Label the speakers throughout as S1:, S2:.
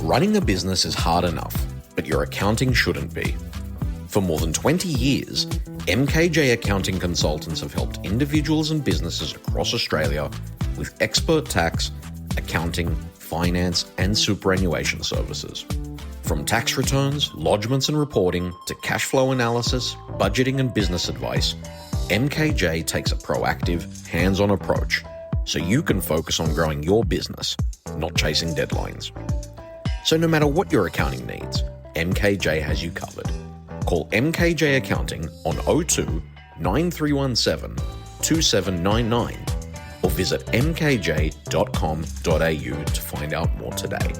S1: Running a business is hard enough, but your accounting shouldn't be. For more than 20 years, MKJ Accounting Consultants have helped individuals and businesses across Australia with expert tax, accounting, finance, and superannuation services. From tax returns, lodgements and reporting, to cash flow analysis, budgeting and business advice, MKJ takes a proactive, hands-on approach so you can focus on growing your business, not chasing deadlines. So no matter what your accounting needs, MKJ has you covered. Call MKJ Accounting on 02 9317 2799 or visit mkj.com.au to find out more today.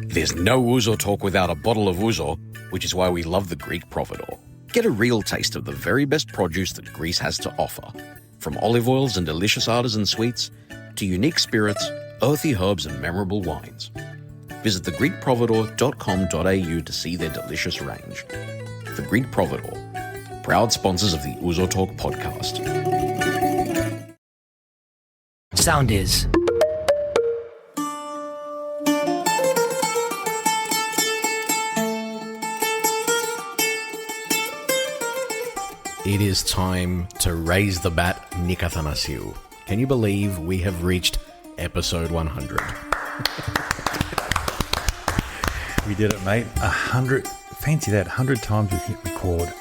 S1: There's no Ouzo Talk without a bottle of Ouzo, which is why we love the Greek Providor. Get a real taste of the very best produce that Greece has to offer. From olive oils and delicious artisan sweets to unique spirits, earthy herbs and memorable wines. Visit thegreekprovidor.com.au to see their delicious range. The Greek Providor, proud sponsors of the Ouzo Talk podcast.
S2: Sound is.
S1: It is time to raise the bat, Nick Athanassiou. Can you believe we have reached episode 100?
S3: We did it, mate. 100, fancy that, 100 times we've hit record.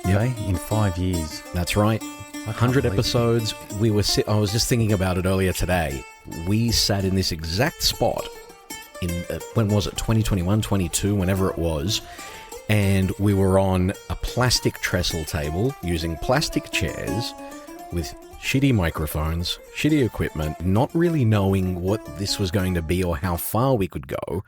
S3: Okay, in 5 years.
S1: That's right. 100 episodes. I was just thinking about it earlier today. We sat in this exact spot in, when was it, 2021, 22, whenever it was. And we were on a plastic trestle table using plastic chairs with shitty microphones, shitty equipment, not really knowing what this was going to be or how far we could go.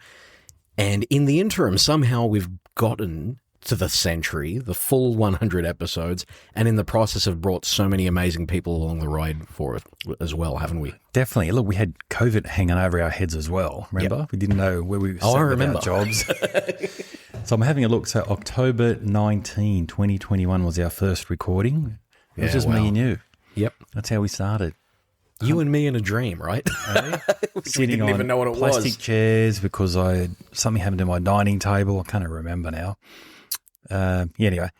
S1: And in the interim, somehow we've gotten to the century, the full 100 episodes, and in the process have brought so many amazing people along the ride for it as well, haven't we?
S3: Definitely. Look, we had COVID hanging over our heads as well, remember? Yep. We didn't know where we were sat with our jobs. So I'm having a look. So October 19, 2021 was our first recording. It was just me and you.
S1: Yep.
S3: That's how we started.
S1: You and me in a dream, right?
S3: Sitting
S1: we didn't even know what it
S3: plastic
S1: was.
S3: chairs because something happened to my dining table. I can't remember now. Anyway,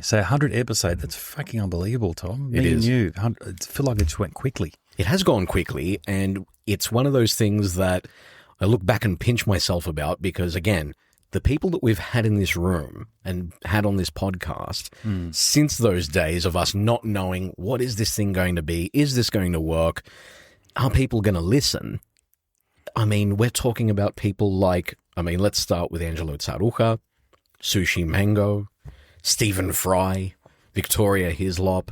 S3: so 100 episodes. That's fucking unbelievable, Tom.
S1: It is.
S3: Me and you. I feel like it just went quickly.
S1: It has gone quickly, and it's one of those things that I look back and pinch myself about because, again, the people that we've had in this room and had on this podcast since those days of us not knowing what is this thing going to be, is this going to work, are people going to listen? I mean, we're talking about people like, let's start with Angelo Tsaroucha, Sushi Mango, Stephen Fry, Victoria Hislop,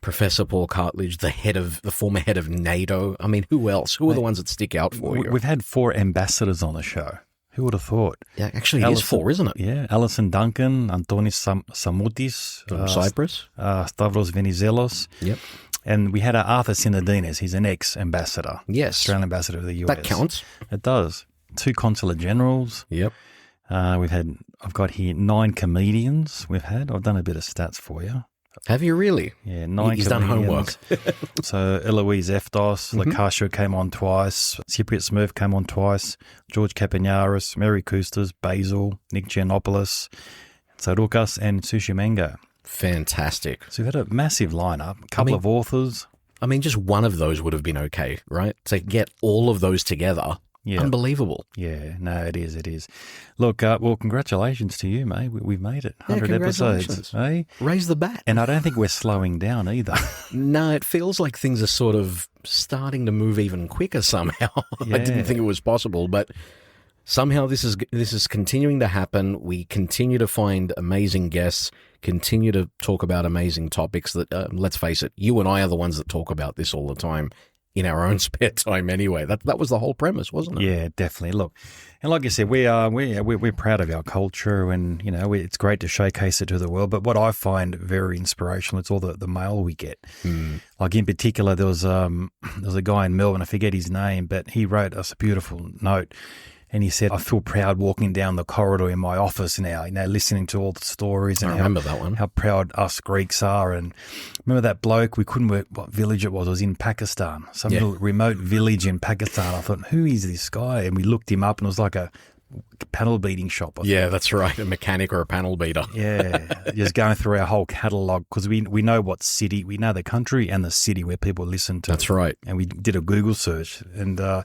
S1: Professor Paul Cartledge, the former head of NATO. I mean, who else? Who are the ones that stick out for you?
S3: We've had 4 ambassadors on the show. Who would have thought?
S1: Yeah, actually, it is 4, isn't it?
S3: Yeah, Alison Duncan, Antonis Samoutis.
S1: From Cyprus.
S3: Stavros Venizelos.
S1: Yep.
S3: And we had Arthur Sinodinos. He's an ex-ambassador.
S1: Yes.
S3: Australian ambassador to the US.
S1: That counts.
S3: It does. 2 consulate generals.
S1: Yep.
S3: I've got here 9 comedians we've had. I've done a bit of stats for you.
S1: Have you really?
S3: Yeah, 9
S1: He's done homework.
S3: So Eloise Eftos, Lukasho came on twice, Cypriot Smurf came on twice, George Kapanaris, Mary Koustas, Basil, Nick Giannopoulos, Tsaroukas, and Sushi Mango.
S1: Fantastic.
S3: So we've had a massive lineup, a couple of authors.
S1: Just one of those would have been okay, right? To get all of those together. Yeah. Unbelievable.
S3: Yeah, no, it is. Look, well, congratulations to you, mate. We've made it. 100 episodes. Eh?
S1: Raise the bat.
S3: And I don't think we're slowing down either.
S1: No, it feels like things are sort of starting to move even quicker somehow.
S3: Yeah.
S1: I didn't think it was possible, but somehow this is continuing to happen. We continue to find amazing guests, continue to talk about amazing topics that, let's face it, you and I are the ones that talk about this all the time. In our own spare time anyway. That was the whole premise, wasn't it?
S3: Yeah, definitely. Look, and like I said, we're proud of our culture and, it's great to showcase it to the world. But what I find very inspirational, it's all the mail we get. Like in particular, there was a guy in Melbourne, I forget his name, but he wrote us a beautiful note. And he said, I feel proud walking down the corridor in my office now, listening to all the stories. And
S1: I remember that one.
S3: How proud us Greeks are. And remember that bloke, we couldn't work what village it was in Pakistan, some little remote village in Pakistan. I thought, who is this guy? And we looked him up and it was like a panel beating shop.
S1: Yeah, that's right. A mechanic or a panel beater.
S3: Yeah, just going through our whole catalogue because we know what city, we know the country and the city where people listen to.
S1: That's right.
S3: And we did a Google search and so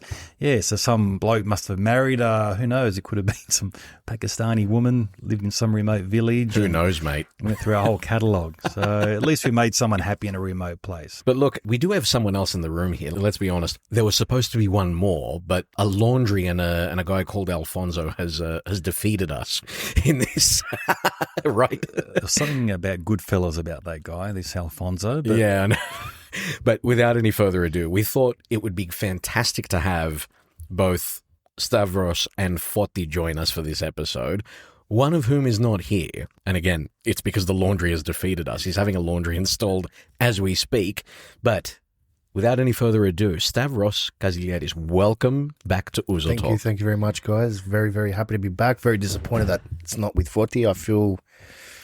S3: some bloke must have married, who knows, it could have been some Pakistani woman, lived in some remote village.
S1: Who knows, mate?
S3: Went through our whole catalogue. So at least we made someone happy in a remote place.
S1: But look, we do have someone else in the room here. Let's be honest. There was supposed to be one more, but a laundry and a guy called Alfonso has defeated us in this, right?
S3: There's something about Goodfellas about that guy, this Alfonso. But
S1: yeah, I know. But without any further ado, we thought it would be fantastic to have both Stavros and Foti join us for this episode, one of whom is not here. And again, it's because the laundry has defeated us. He's having a laundry installed as we speak. But without any further ado, Stavros Kazilieris, welcome back to Ouzo Talk.
S4: Thank you very much, guys. Very, very happy to be back. Very disappointed that it's not with Foti. Do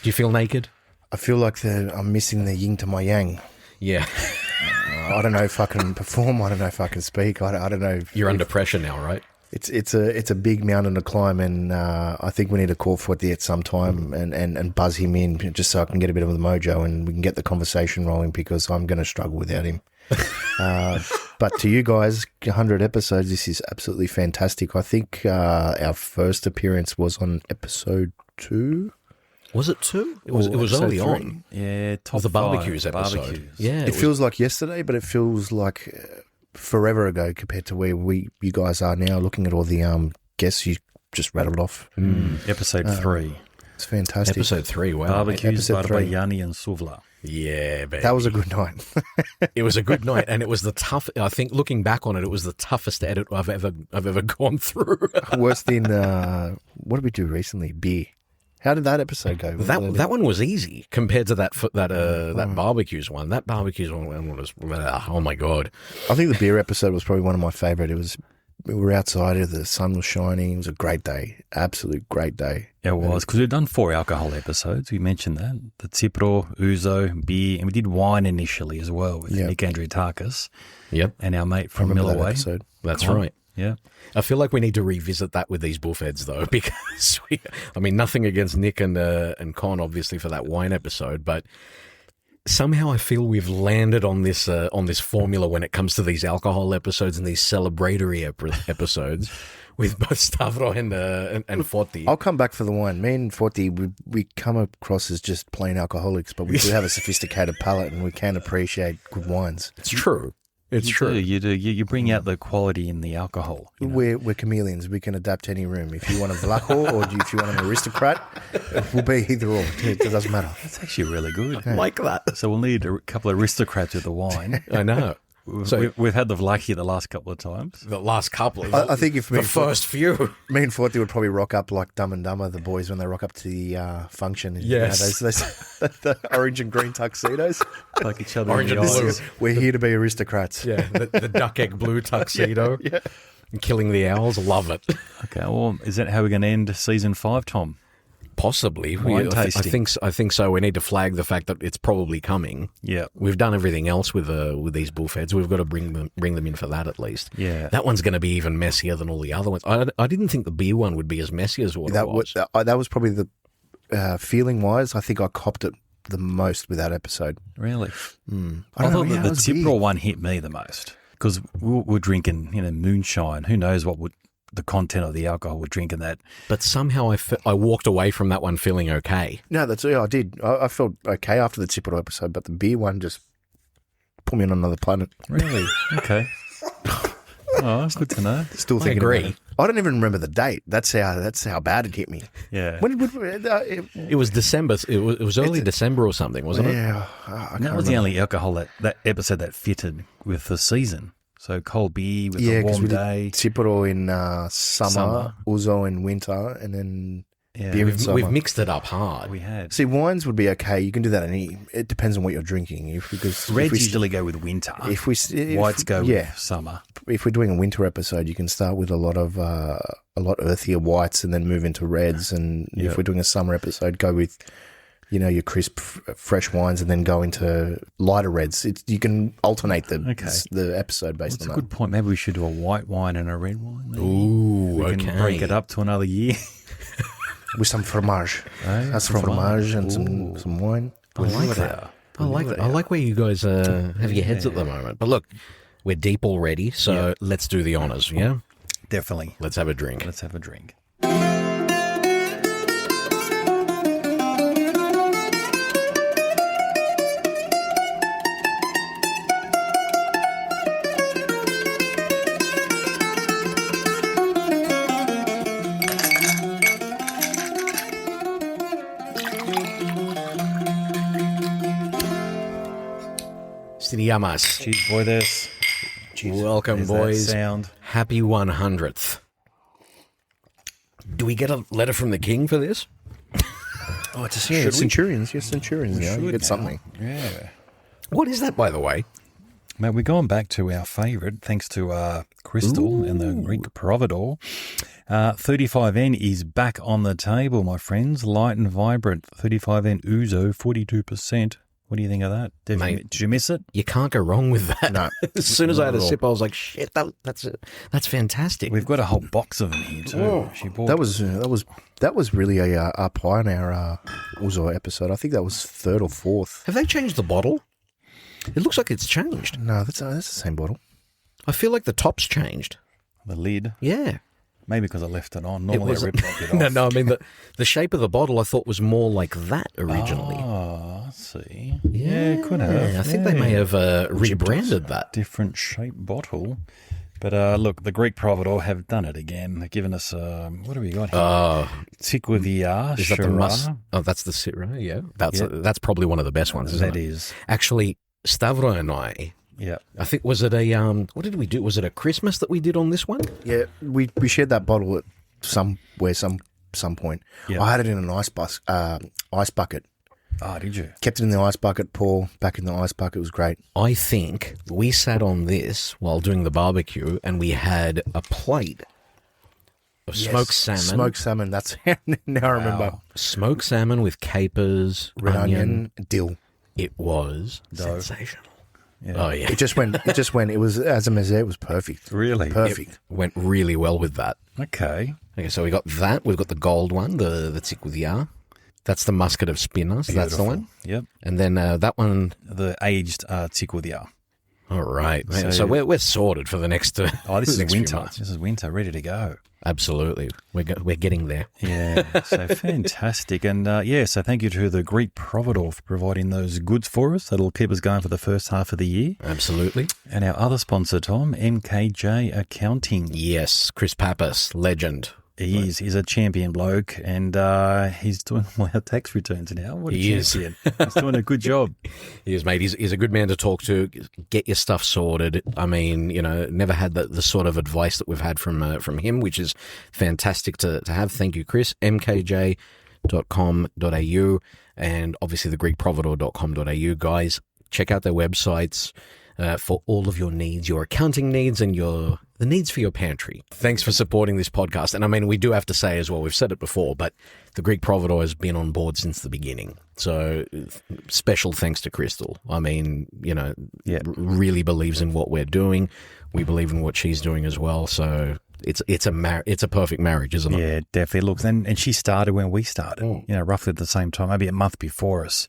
S1: you feel naked?
S4: I feel like I'm missing the yin to my yang.
S1: Yeah.
S4: I don't know if I can perform. I don't know if I can speak. I don't know.
S1: You're under pressure now, right?
S4: It's a big mountain to climb, and I think we need to call Foti at some time and buzz him in just so I can get a bit of the mojo and we can get the conversation rolling because I'm going to struggle without him. But to you guys, 100 episodes, this is absolutely fantastic. I think our first appearance was on episode 2.
S1: Was it 2? It was early
S4: 3.
S1: on.
S3: Yeah, top
S1: the
S3: five
S1: barbecues episode.
S3: barbecues.
S1: Yeah,
S4: It feels like yesterday, but it feels like forever ago compared to where you guys are now. Looking at all the guests you just rattled off.
S3: Episode 3.
S4: It's fantastic.
S1: Episode 3, wow.
S3: Barbecues,
S4: Episode 3.
S3: Barbariani and Suvla.
S1: Yeah, baby.
S4: That was a good night.
S1: It was a good night, and it was I think looking back on it, it was the toughest edit I've ever gone through.
S4: Worse than what did we do recently? Beer. How did that episode go?
S1: That one was easy compared to that barbecues one. That barbecues one was, oh my God.
S4: I think the beer episode was probably one of my favorite. We were outside, the sun was shining. It was a great day, absolute great day.
S3: It was, because we've done 4 alcohol episodes. We mentioned that. The Tsipro, Ouzo, beer, and we did wine initially as well with Nick Andriutakis.
S1: Yep.
S3: And our mate from Millway.
S1: That's right.
S3: Yeah.
S1: I feel like we need to revisit that with these bullheads, though, because nothing against Nick and Con, obviously, for that wine episode, but somehow I feel we've landed on this formula when it comes to these alcohol episodes and these celebratory episodes with both Stavros and Foti.
S4: I'll come back for the wine. Me and Foti, we come across as just plain alcoholics, but we do have a sophisticated palate and we can appreciate good wines.
S1: It's true. It's true.
S3: You do. You bring out the quality in the alcohol. You know?
S4: We're chameleons. We can adapt to any room. If you want a Vlacho or if you want an aristocrat, we'll be either or. It doesn't matter.
S3: That's actually really good.
S1: I like that.
S3: So we'll need a couple of aristocrats with the wine.
S1: I know.
S3: So we've had the Vlachi the last couple of times.
S1: The last couple.
S4: I think if
S1: the first few.
S4: Me and Foti would probably rock up like Dumb and Dumber, the boys, when they rock up to the function. And,
S1: yes.
S4: The orange and green tuxedos.
S3: Like each other.
S1: Orange and blue.
S4: We're here to be aristocrats.
S1: Yeah, the duck egg blue tuxedo.
S4: Yeah.
S1: And killing the owls. Love it.
S3: Okay, well, is that how we're going to end season 5, Tom?
S1: Possibly.
S3: Wine tasting.
S1: I think so. We need to flag the fact that it's probably coming.
S3: Yeah.
S1: We've done everything else with these bullheads. We've got to bring them in for that at least.
S3: Yeah.
S1: That one's going to be even messier than all the other ones. I didn't think the beer one would be as messy as what it was.
S4: That was probably the feeling-wise, I think I copped it the most with that episode.
S3: Really?
S4: I
S3: thought the Tsipro one hit me the most because we're drinking, moonshine. Who knows what the content of the alcohol we're drinking that.
S1: But somehow I walked away from that one feeling okay.
S4: No, I did. I felt okay after the Tsipro episode, but the beer one just put me on another planet.
S3: Really? Okay. Oh, that's good to know.
S4: Still thinking about it. I don't even remember the date. That's how bad it hit me.
S3: Yeah.
S1: It was December. It was early December or something, wasn't it?
S4: Yeah.
S3: That was the only alcohol that episode that fitted with the season. So cold beer with a warm day.
S4: Tsipro in summer, Ouzo in winter, and then beer in summer.
S1: We've mixed it up hard.
S3: We had.
S4: See, wines would be okay. You can do that it depends on what you're drinking.
S3: Reds usually go with winter. Whites go with summer.
S4: if we're doing a winter episode, you can start with a lot earthier whites and then move into reds. And if we're doing a summer episode, go with, your crisp, fresh wines and then go into lighter reds. You can alternate the episode based on that.
S3: That's a good point. Maybe we should do a white wine and a red wine. Maybe.
S1: Ooh,
S3: we can break it up to another year.
S4: With some fromage. Some fromage and some wine.
S1: I like that. I like where you guys have your heads at the moment. But look, we're deep already, so let's do the honours, yeah?
S3: Definitely.
S1: Let's have a drink.
S3: Let's have a drink.
S1: Yamas.
S3: Cheers, boy, this.
S1: Welcome, boys.
S3: Sound.
S1: Happy 100th. Do we get a letter from the king for this?
S4: Oh, it's a Centurions. Yes, Centurions. You get something.
S3: Yeah.
S1: What is that, by the way?
S3: Mate, we're going back to our favourite, thanks to Crystal and the Greek Providor. 35N is back on the table, my friends. Light and vibrant. 35N Ouzo, 42%. What do you think of that? Did you miss it?
S1: You can't go wrong with that.
S4: No.
S1: As soon as I had a sip, I was like, shit, that's fantastic.
S3: We've got a whole box of them here too.
S4: That was really a pioneer Ouzo episode. I think that was third or fourth.
S1: Have they changed the bottle? It looks like it's changed.
S4: No, that's the same bottle.
S1: I feel like the top's changed.
S3: The lid?
S1: Yeah.
S3: Maybe because I left it on. Normally I rip it off.
S1: No, I mean the shape of the bottle I thought was more like that originally.
S3: Oh, I see. Yeah, could have.
S1: I think they may have rebranded that.
S3: Different shaped bottle. But look, the Greek Providor have done it again. They've given us, what have we got here? Tick with the R.
S1: Is that the must? Oh, that's the Syrah, yeah. That's probably one of the best ones, isn't it?
S3: That is.
S1: Actually, Stavros and I, I think, was it a, what did we do? Was it a Christmas that we did on this one?
S4: Yeah, we shared that bottle at some point. Yep. I had it in an ice bucket.
S3: Oh, did you?
S4: Kept it in the ice bucket, pour back in the ice bucket. It was great.
S1: I think we sat on this while doing the barbecue and we had a plate of smoked salmon.
S4: Smoked salmon, that's now I remember.
S1: Smoked salmon with capers,
S4: red onion, dill.
S1: It was sensational.
S3: Yeah.
S1: Oh, yeah.
S4: It just went. It was, as a mezze, it was perfect.
S3: Really?
S4: Perfect.
S1: It went really well with that.
S3: Okay,
S1: so we got that. We've got the gold one, the Tick with the R. That's the musket of spinners.
S3: Beautiful.
S1: That's the one.
S3: Yep.
S1: And then that one.
S3: The aged Tick with the R.
S1: All right. So we're sorted for the next this
S3: is
S1: next
S3: winter. This is winter, ready to go.
S1: Absolutely. We're getting there.
S3: Yeah, so fantastic. And so thank you to the Greek Providor for providing those goods for us. That'll keep us going for the first half of the year.
S1: Absolutely.
S3: And our other sponsor, Tom, MKJ Accounting.
S1: Yes, Chris Pappas, legend.
S3: He's a champion bloke, and he's doing all our tax returns now. What a champion. He's doing a good job.
S1: He is, mate. He's a good man to talk to. Get your stuff sorted. I mean, never had the sort of advice that we've had from him, which is fantastic to have. Thank you, Chris. mkj.com.au and obviously thegreekprovidor.com.au. Guys, check out their websites for all of your needs, your accounting needs and the needs for your pantry. Thanks for supporting this podcast. And I mean, we do have to say as well, we've said it before, but the Greek Providor has been on board since the beginning. So special thanks to Crystal. I mean, really believes in what we're doing. We believe in what she's doing as well. So it's a perfect marriage, isn't it?
S3: Yeah, definitely. Look, and she started when we started, roughly at the same time, maybe a month before us.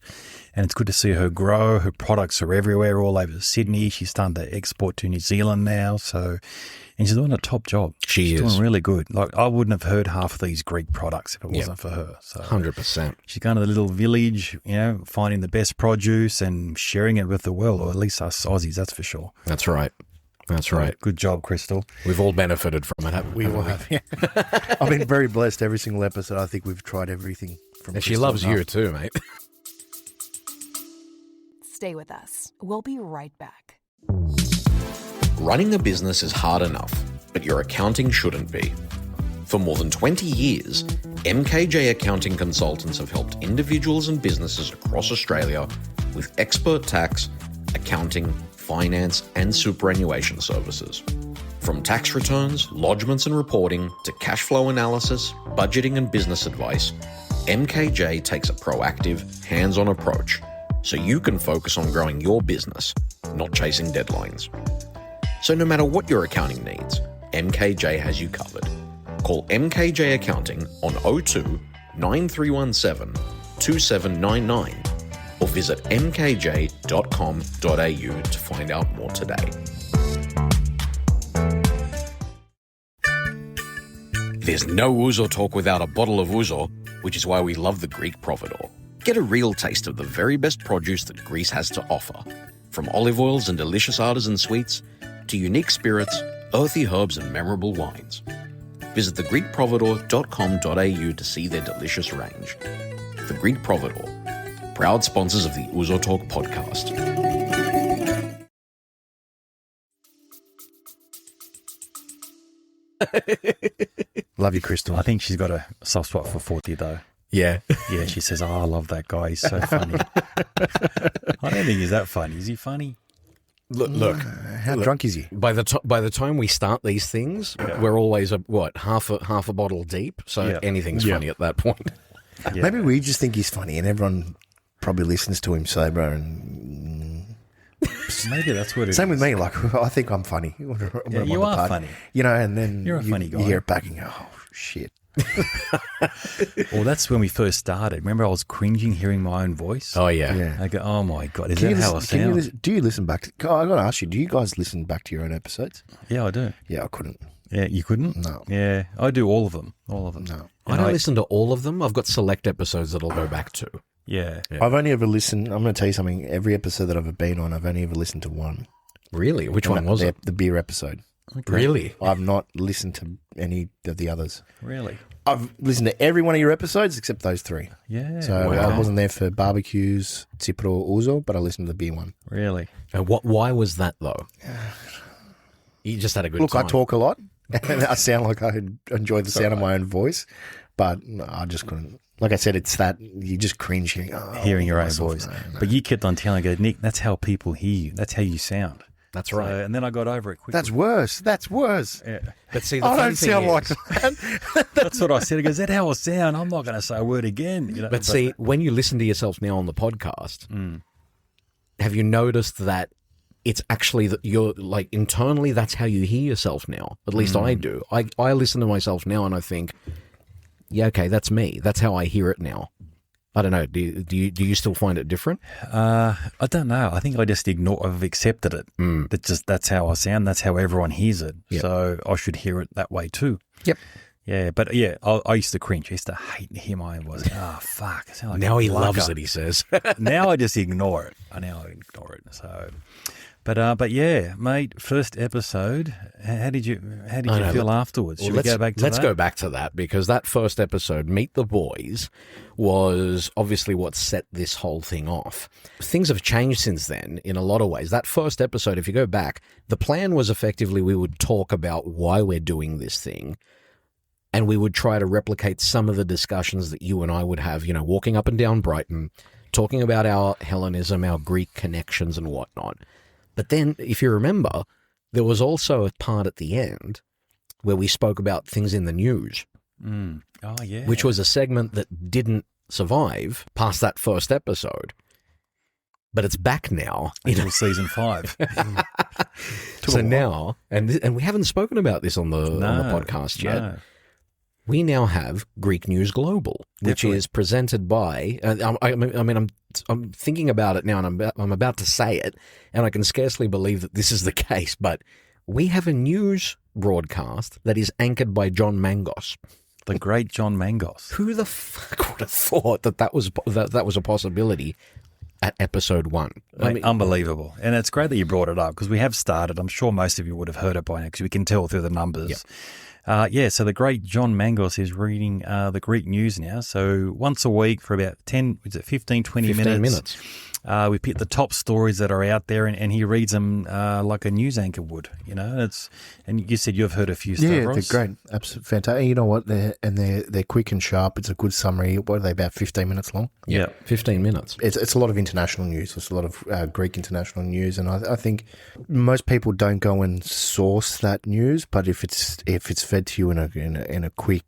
S3: And it's good to see her grow. Her products are everywhere, all over Sydney. She's starting to export to New Zealand now. And she's doing a top job. She's doing really good. Like, I wouldn't have heard half of these Greek products if it wasn't for her. So
S1: 100%.
S3: She's going to the little village, finding the best produce and sharing it with the world, or at least us Aussies, that's for sure.
S1: That's right. That's right.
S3: Good job, Crystal.
S1: We've all benefited from it, haven't we?
S4: We all have. Yeah. I've been very blessed every single episode. I think we've tried everything from
S1: And she loves you too, mate.
S5: Stay with us. We'll be right back.
S1: Running a business is hard enough, but your accounting shouldn't be. For more than 20 years, MKJ Accounting Consultants have helped individuals and businesses across Australia with expert tax, accounting, finance, and superannuation services. From tax returns, lodgements and reporting, to cash flow analysis, budgeting and business advice, MKJ takes a proactive, hands-on approach so you can focus on growing your business, not chasing deadlines. So no matter what your accounting needs, MKJ has you covered. Call MKJ Accounting on 02 9317 2799 or visit mkj.com.au to find out more today. There's no Ouzo Talk without a bottle of Ouzo, which is why we love the Greek Providor. Get a real taste of the very best produce that Greece has to offer. From olive oils and delicious artisan sweets to unique spirits, earthy herbs and memorable wines. Visit thegreekprovidor.com.au to see their delicious range. The Greek Providor, proud sponsors of the Ouzo Talk podcast.
S4: Love you, Crystal.
S3: I think she's got a soft spot for Foti, though.
S4: Yeah.
S3: Yeah, she says, I love that guy. He's so funny. I don't think he's that funny. Is he funny?
S6: Look,
S4: How drunk is he?
S6: by the time we start these things, we're always half a bottle deep. So anything's funny at that point.
S3: Yeah.
S4: Maybe we just think he's funny and everyone probably listens to him sober and...
S3: Maybe that's what it is.
S4: Same with me, like, I think I'm funny.
S3: Yeah, you are funny.
S4: You know, and then
S3: You're a funny guy.
S4: You hear it back and go, oh, shit.
S3: Well, that's when we first started. Remember I was cringing hearing my own voice?
S6: Oh, yeah.
S4: Yeah.
S3: I go, oh my God, is that how I sound?
S4: Do you listen back to... I got to ask you, do you guys listen back to your own episodes?
S3: Yeah, I do.
S4: Yeah, I couldn't.
S3: Yeah, you couldn't?
S4: No.
S3: Yeah, I do all of them. All of them.
S4: No.
S6: I don't listen to all of them. I've got select episodes that I'll go back to.
S3: Yeah.
S4: I've only ever listened... I'm going to tell you something. Every episode that I've ever been on, I've only ever listened to one.
S6: Really? Which one was it?
S4: The beer episode.
S3: Okay.
S6: Really?
S4: I've not listened to any of the others.
S3: Really?
S4: I've listened to every one of your episodes except those three.
S3: Yeah.
S4: So I wasn't there for barbecues, Tsipro, Ouzo, but I listened to the beer one.
S3: Really?
S6: Why was that, though? You just had a good
S4: Look,
S6: time.
S4: I talk a lot, and I sound like I enjoy the sound of my own voice, but no, I just couldn't. Like I said, it's that you just cringe
S3: Hearing your own voice.
S4: No.
S3: But you kept on telling me, Nick, that's how people hear you. That's how you sound.
S6: That's right.
S3: So, and then I got over it quickly.
S4: That's worse. That's worse.
S3: Yeah.
S6: But see, the
S4: I
S6: funny
S4: don't
S6: thing
S4: sound
S6: is,
S4: like that.
S3: That's what I said. He goes, is that how I sound? I'm not going to say a word again. You know,
S6: But see, when you listen to yourself now on the podcast, have you noticed that it's actually that you're like internally, that's how you hear yourself now. At least I do. I listen to myself now and I think, yeah, okay, that's me. That's how I hear it now. I don't know. Do you still find it different?
S3: I don't know. I think I just I've accepted it. That's how I sound. That's how everyone hears it.
S6: Yep.
S3: So I should hear it that way too.
S6: Yep.
S3: Yeah, but yeah, I used to cringe. I used to hate to hear my own voice. Oh, fuck. I sound like
S6: Now
S3: a
S6: he
S3: lugger.
S6: loves it, he says.
S3: Now I just ignore it. I ignore it. So, but yeah, mate, first episode. How did you feel afterwards? Should we go back to that?
S6: Let's go back to that because that first episode, Meet the Boys, was obviously what set this whole thing off. Things have changed since then in a lot of ways. That first episode, if you go back, the plan was effectively we would talk about why we're doing this thing. And we would try to replicate some of the discussions that you and I would have, walking up and down Brighton, talking about our Hellenism, our Greek connections and whatnot. But then, if you remember, there was also a part at the end where we spoke about things in the news.
S3: Oh, yeah.
S6: Which was a segment that didn't survive past that first episode. But it's back now.
S3: Until season 5.
S6: So now, and we haven't spoken about this on the podcast yet.
S3: No.
S6: We now have Greek News Global, which
S3: Definitely.
S6: is presented by. I'm thinking about it now, and I'm about to say it, and I can scarcely believe that this is the case. But we have a news broadcast that is anchored by John Mangos.
S3: The great John Mangos.
S6: Who the fuck would have thought that was a possibility at episode 1?
S3: Unbelievable. And it's great that you brought it up because we have started. I'm sure most of you would have heard it by now because we can tell through the numbers.
S6: Yep.
S3: So the great John Mangos is reading the Greek news now. So once a week for about 15, 20 minutes. We pick the top stories that are out there, and he reads them like a news anchor would. And you said you've heard a few. Stavros.
S4: Yeah, they're great, absolutely fantastic. You know what? They're quick and sharp. It's a good summary. What are they, about 15 minutes long?
S3: Yeah,
S6: 15 minutes.
S4: It's a lot of international news. It's a lot of Greek international news, and I think most people don't go and source that news. But if it's fed to you in a quick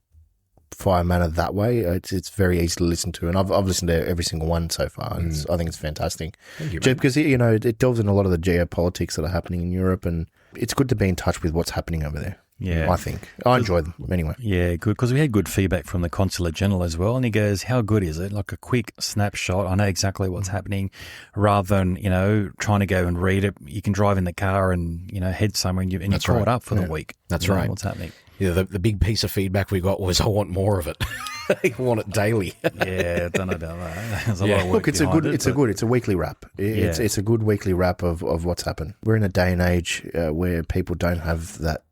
S4: fire manner that way, it's very easy to listen to, and I've listened to every single one so far, and I think it's fantastic.
S6: Thank you,
S4: just because it delves in a lot of the geopolitics that are happening in Europe, and it's good to be in touch with what's happening over there.
S3: Yeah,
S4: I think I enjoy them anyway.
S3: Yeah, good, because we had good feedback from the Consulate General as well, and he goes, "How good is it? Like a quick snapshot. I know exactly what's happening, rather than trying to go and read it. You can drive in the car and head somewhere and you draw it up for the week.
S6: That's right.
S3: What's happening."
S6: Yeah, the big piece of feedback we got was, I want more of it. I want it daily.
S3: Yeah, I don't know about that. There's a lot of work.
S4: Look, it's a weekly wrap. It's a good weekly wrap of what's happened. We're in a day and age where people don't have that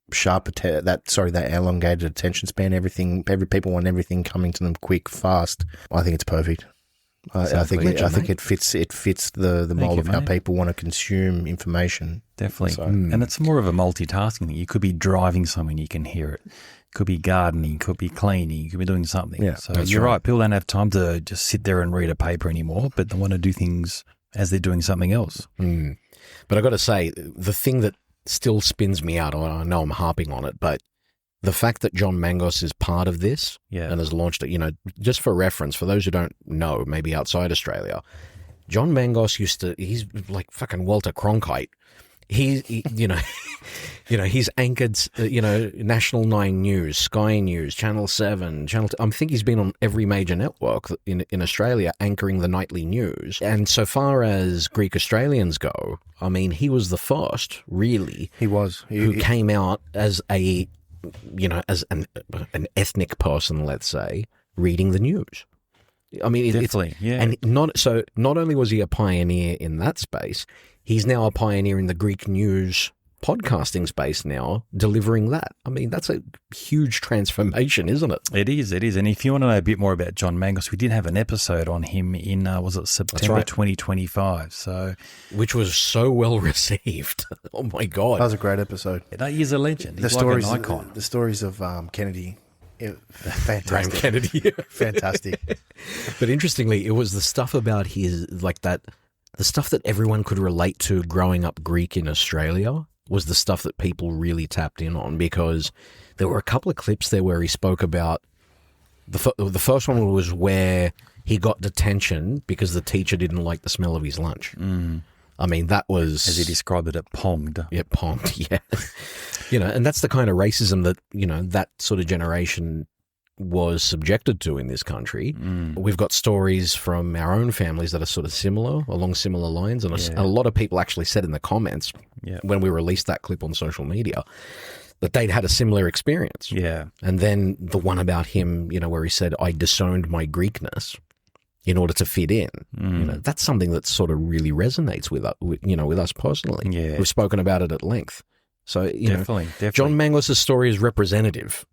S4: that elongated attention span. People want everything coming to them quick, fast. I think it's perfect.
S3: Exactly.
S4: I think it fits the mold of how people want to consume information.
S3: Definitely. So, and it's more of a multitasking thing. You could be driving somewhere and you can hear it. Could be gardening, could be cleaning, could be doing something.
S4: Yeah,
S3: so you're right. People don't have time to just sit there and read a paper anymore, but they want to do things as they're doing something else.
S6: But I got to say, the thing that still spins me out, I know I'm harping on it, but the fact that John Mangos is part of this and has launched it, just for reference, for those who don't know, maybe outside Australia, John Mangos he's like fucking Walter Cronkite. He's anchored, National 9 News, Sky News, Channel 7, I think he's been on every major network in Australia anchoring the nightly news. And so far as Greek Australians go, I mean, he was the first, really.
S4: He was.
S6: Who came out as an ethnic person, let's say, reading the news. I mean,
S3: definitely,
S6: and not only was he a pioneer in that space, he's now a pioneer in the Greek news podcasting space now, delivering that. I mean, that's a huge transformation, isn't it?
S3: It is. And if you want to know a bit more about John Mangos, we did have an episode on him in, was it September 2025?
S6: Which was so well received. Oh, my God.
S4: That was a great episode.
S3: He's a legend. He's like an icon.
S4: The stories of Kennedy. Fantastic.
S6: Graham Kennedy.
S4: Fantastic.
S6: But interestingly, it was the stuff about the stuff that everyone could relate to growing up Greek in Australia was the stuff that people really tapped in on, because there were a couple of clips there where he spoke about the first one was where he got detention because the teacher didn't like the smell of his lunch. I mean, that was...
S3: As he described it, ponged.
S6: Yeah, ponged, yeah. And that's the kind of racism that, that sort of generation was subjected to in this country. We've got stories from our own families that are sort of along similar lines. And a lot of people actually said in the comments when we released that clip on social media that they'd had a similar experience. Yeah. And then the one about him, where he said, I disowned my Greekness in order to fit in. That's something that sort of really resonates with us personally. Yeah. We've spoken about it at length. So, definitely. John Mangos' story is representative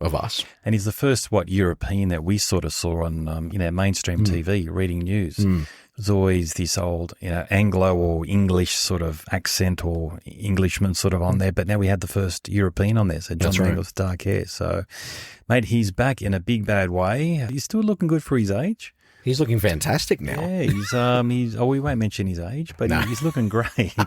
S6: of us.
S3: And he's the first, European that we sort of saw on, mainstream TV reading news. There's always this old, Anglo or English sort of accent or Englishman sort of on there. But now we had the first European on there. So John Mangos, dark hair. So, mate, he's back in a big bad way. He's still looking good for his age.
S6: He's looking fantastic now.
S3: Yeah, we won't mention his age, but he's looking great.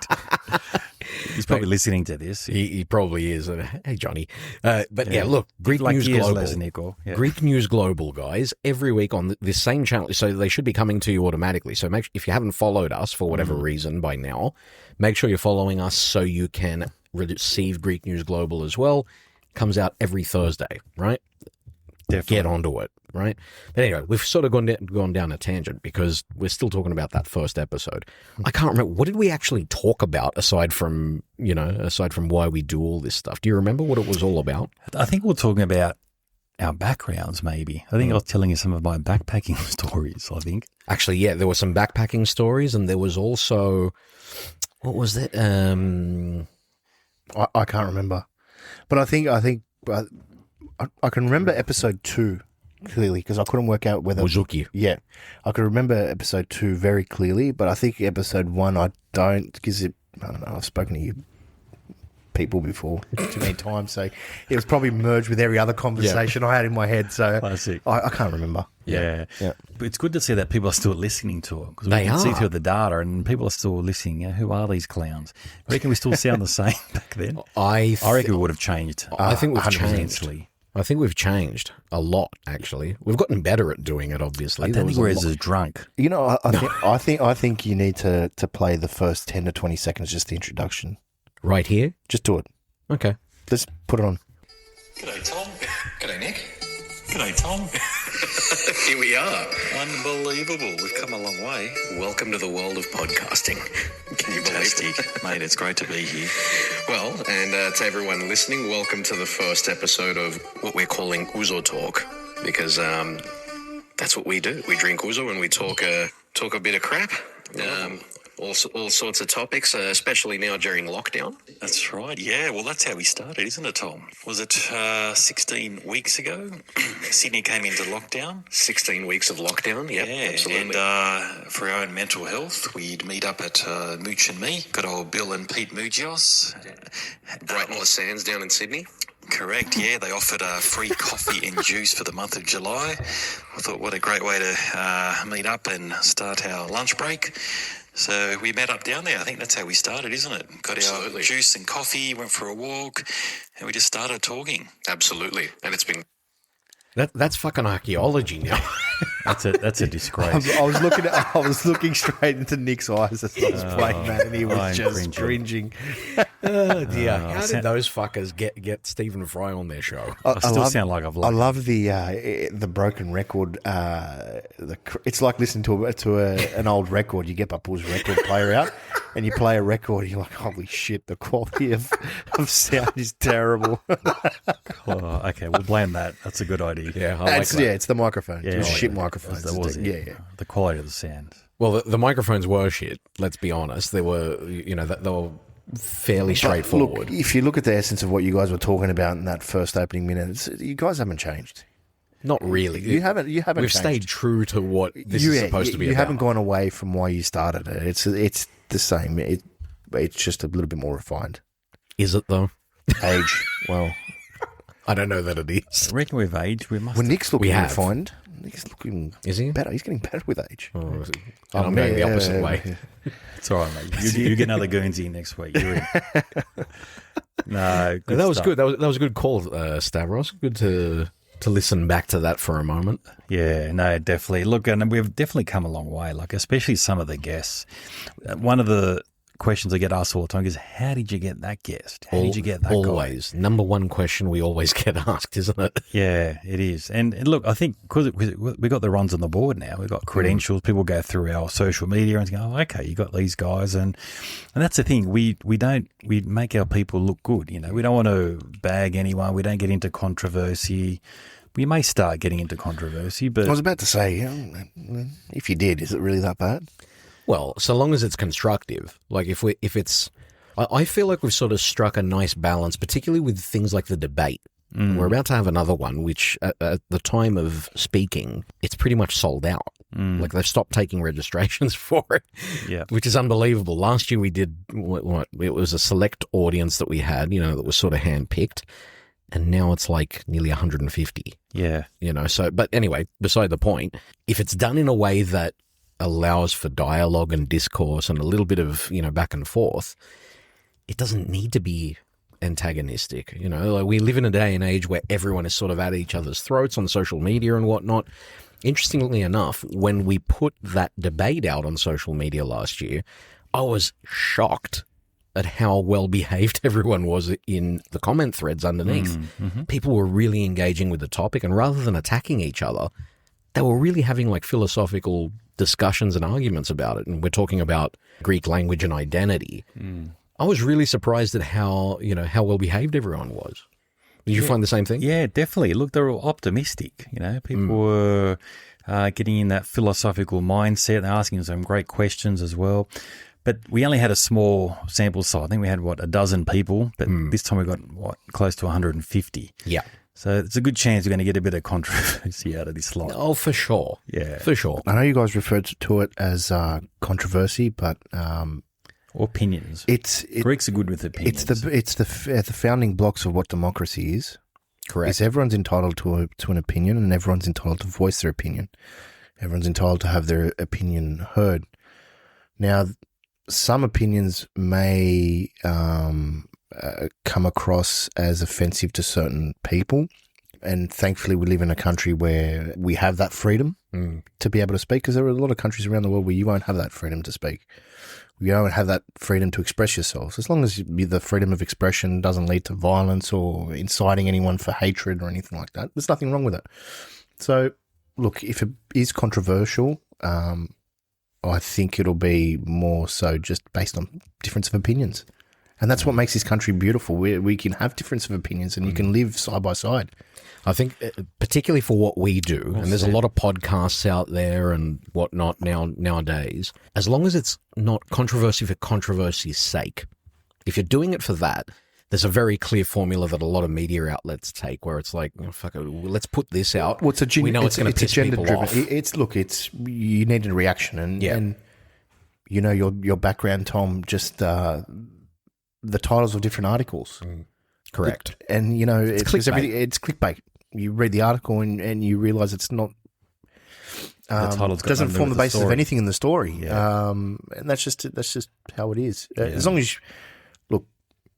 S3: He's probably listening to this.
S6: He probably is. Hey, Johnny. Look, Greek News Global. Greek News Global, guys, every week on this same channel. So they should be coming to you automatically. So if you haven't followed us for whatever reason by now, make sure you're following us so you can receive Greek News Global as well. Comes out every Thursday, right? Definitely. Get onto it, right? But anyway, we've sort of gone down a tangent because we're still talking about that first episode. I can't remember, what did we actually talk about aside from why we do all this stuff? Do you remember what it was all about?
S3: I think we're talking about our backgrounds, maybe. I think I was telling you some of my backpacking stories, I think.
S6: Actually, yeah, there were some backpacking stories, and there was also, what was that?
S4: I can't remember. But I think I can remember episode 2 clearly because I couldn't work out whether...
S6: Uzuki.
S4: Yeah. I could remember episode 2 very clearly, but I think episode 1 I don't because I don't know, I've spoken to you people before too many times, so it was probably merged with every other conversation I had in my head, so I can't remember.
S3: Yeah. But it's good to see that people are still listening to it because we
S6: They
S3: can see
S6: are.
S3: through the data and people are still listening. Yeah, who are these clowns? I reckon we still sound the same back then. I reckon we would have changed.
S6: I think we've
S3: 100%.
S6: changed. I think we've changed a lot, actually. We've gotten better at doing it, obviously.
S3: I don't think we're as drunk.
S4: You know, I think you need to play the first 10 to 20 seconds, just the introduction.
S6: Right here?
S4: Just do it.
S6: Okay.
S4: Let's put it on.
S7: G'day, Tom.
S8: G'day, Nick.
S7: G'day, Tom.
S8: Here we are.
S7: Unbelievable. We've come a long way.
S8: Welcome to the world of podcasting. Can you believe
S7: Fantastic.
S8: it?
S7: Mate, it's great to be here.
S8: Well, and to everyone listening, welcome to the first episode of what we're calling Ouzo Talk, because that's what we do. We drink ouzo and we talk a bit of crap. All sorts of topics, especially now during lockdown.
S7: That's right. Yeah, well, that's how we started, isn't it, Tom? Was it 16 weeks ago? Sydney came into lockdown.
S8: 16 weeks of lockdown, yeah, absolutely.
S7: And for our own mental health, we'd meet up at Mooch and Me. Good old Bill and Pete Mugios.
S8: Brighton the Sands down in Sydney.
S7: Correct, yeah. They offered free coffee and juice for the month of July. I thought, what a great way to meet up and start our lunch break. So we met up down there. I think that's how we started, isn't it? Got
S8: Absolutely.
S7: our juice and coffee, went for a walk, and we just started talking.
S8: Absolutely. And it's been...
S6: That's fucking archaeology now.
S3: That's a disgrace.
S4: I was looking straight into Nick's eyes as I was playing that, and he was just cringing.
S6: Oh, dear. How did those fuckers get Stephen Fry on their show?
S3: I still sound like I've
S4: I
S3: lost.
S4: love the broken record. It's like listening to an old record. You get Papoulis record player out, and you play a record, and you're like, holy shit, the quality of sound is terrible.
S3: Oh, okay, we'll blame that. That's a good idea.
S6: Yeah, I like that.
S4: It's the microphone. It's shit microphone.
S3: That was it.
S4: Yeah.
S3: The quality of the sound.
S6: Well, the microphones were shit, let's be honest. They were, they were fairly straightforward.
S4: Look, if you look at the essence of what you guys were talking about in that first opening minute, you guys haven't changed.
S6: Not really.
S4: You haven't.
S6: We've
S4: changed.
S6: stayed true to what this is supposed to be
S4: You
S6: about.
S4: haven't gone away from why you started it. It's the same. It's just a little bit more refined.
S6: Is it, though?
S4: Age. Well,
S6: I don't know that it is.
S3: I reckon we've aged. We must.
S4: when Nick's looking
S6: have.
S4: refined, Nick's looking
S6: Is he?
S4: better. He's getting better with age.
S6: Oh, is it? And I'm going the opposite way.
S3: It's all right, mate. You get another Guernsey next week. You're in. No, good
S6: That was
S3: stuff.
S6: good. That was a good call, Stavros. Good to listen back to that for a moment.
S3: Yeah, no, definitely. Look, and we've definitely come a long way, like especially some of the guests. One of the questions I get asked all the time is, how did you get that guest? How did you get that guy?
S6: Always. Number one question we always get asked, isn't it?
S3: Yeah, it is. And look, I think because we got the runs on the board now, we've got credentials, people go through our social media and go, oh, okay, you got these guys. And that's the thing, we make our people look good. We don't want to bag anyone. We don't get into controversy. We may start getting into controversy, but...
S4: I was about to say, if you did, is it really that bad?
S6: Well, so long as it's constructive. Like if it's, I feel like we've sort of struck a nice balance, particularly with things like the debate. We're about to have another one, which at the time of speaking, it's pretty much sold out. Like they've stopped taking registrations for it, which is unbelievable. Last year we did what it was a select audience that we had, that was sort of handpicked. And now it's like nearly 150.
S3: Yeah.
S6: So, but anyway, beside the point, if it's done in a way that allows for dialogue and discourse and a little bit of, back and forth, it doesn't need to be antagonistic. Like we live in a day and age where everyone is sort of at each other's throats on social media and whatnot. Interestingly enough, when we put that debate out on social media last year, I was shocked at how well behaved everyone was in the comment threads underneath. People were really engaging with the topic, and rather than attacking each other, they were really having like philosophical discussions and arguments about it. And we're talking about Greek language and identity. I was really surprised at how well behaved everyone was. Did you find the same thing?
S3: Yeah, definitely. Look, they're all optimistic. People were getting in that philosophical mindset. They're asking some great questions as well. But we only had a small sample size. I think we had, a dozen people. But this time we got, close to 150.
S6: Yeah.
S3: So it's a good chance we're going to get a bit of controversy out of this lot.
S6: Oh, for sure.
S3: Yeah.
S6: For sure.
S4: I know you guys referred to it as controversy, but
S3: opinions. Greeks are good with opinions.
S4: It's the founding blocks of what democracy is.
S6: Correct.
S4: Is everyone's entitled to an opinion, and everyone's entitled to voice their opinion. Everyone's entitled to have their opinion heard. Now, some opinions may come across as offensive to certain people, and thankfully we live in a country where we have that freedom to be able to speak, because there are a lot of countries around the world where you won't have that freedom to speak. You don't have that freedom to express yourselves. As long as the freedom of expression doesn't lead to violence or inciting anyone for hatred or anything like that, there's nothing wrong with it. So, look, if it is controversial, I think it'll be more so just based on difference of opinions. And that's what makes this country beautiful. We can have difference of opinions and you can live side by side.
S6: I think particularly for what we do, and there's a lot of podcasts out there and whatnot nowadays, as long as it's not controversy for controversy's sake, if you're doing it for that, there's a very clear formula that a lot of media outlets take where it's like, oh, fuck it, let's put this out.
S4: Well,
S6: we know it's going to piss people off.
S4: You need a reaction. And you know, your background, Tom, just the titles of different articles.
S6: Correct.
S4: And, you know, it's
S6: clickbait.
S4: It's clickbait. You read the article and you realise it's not doesn't form the basis of anything in the story. Yeah. And that's just how it is. As long as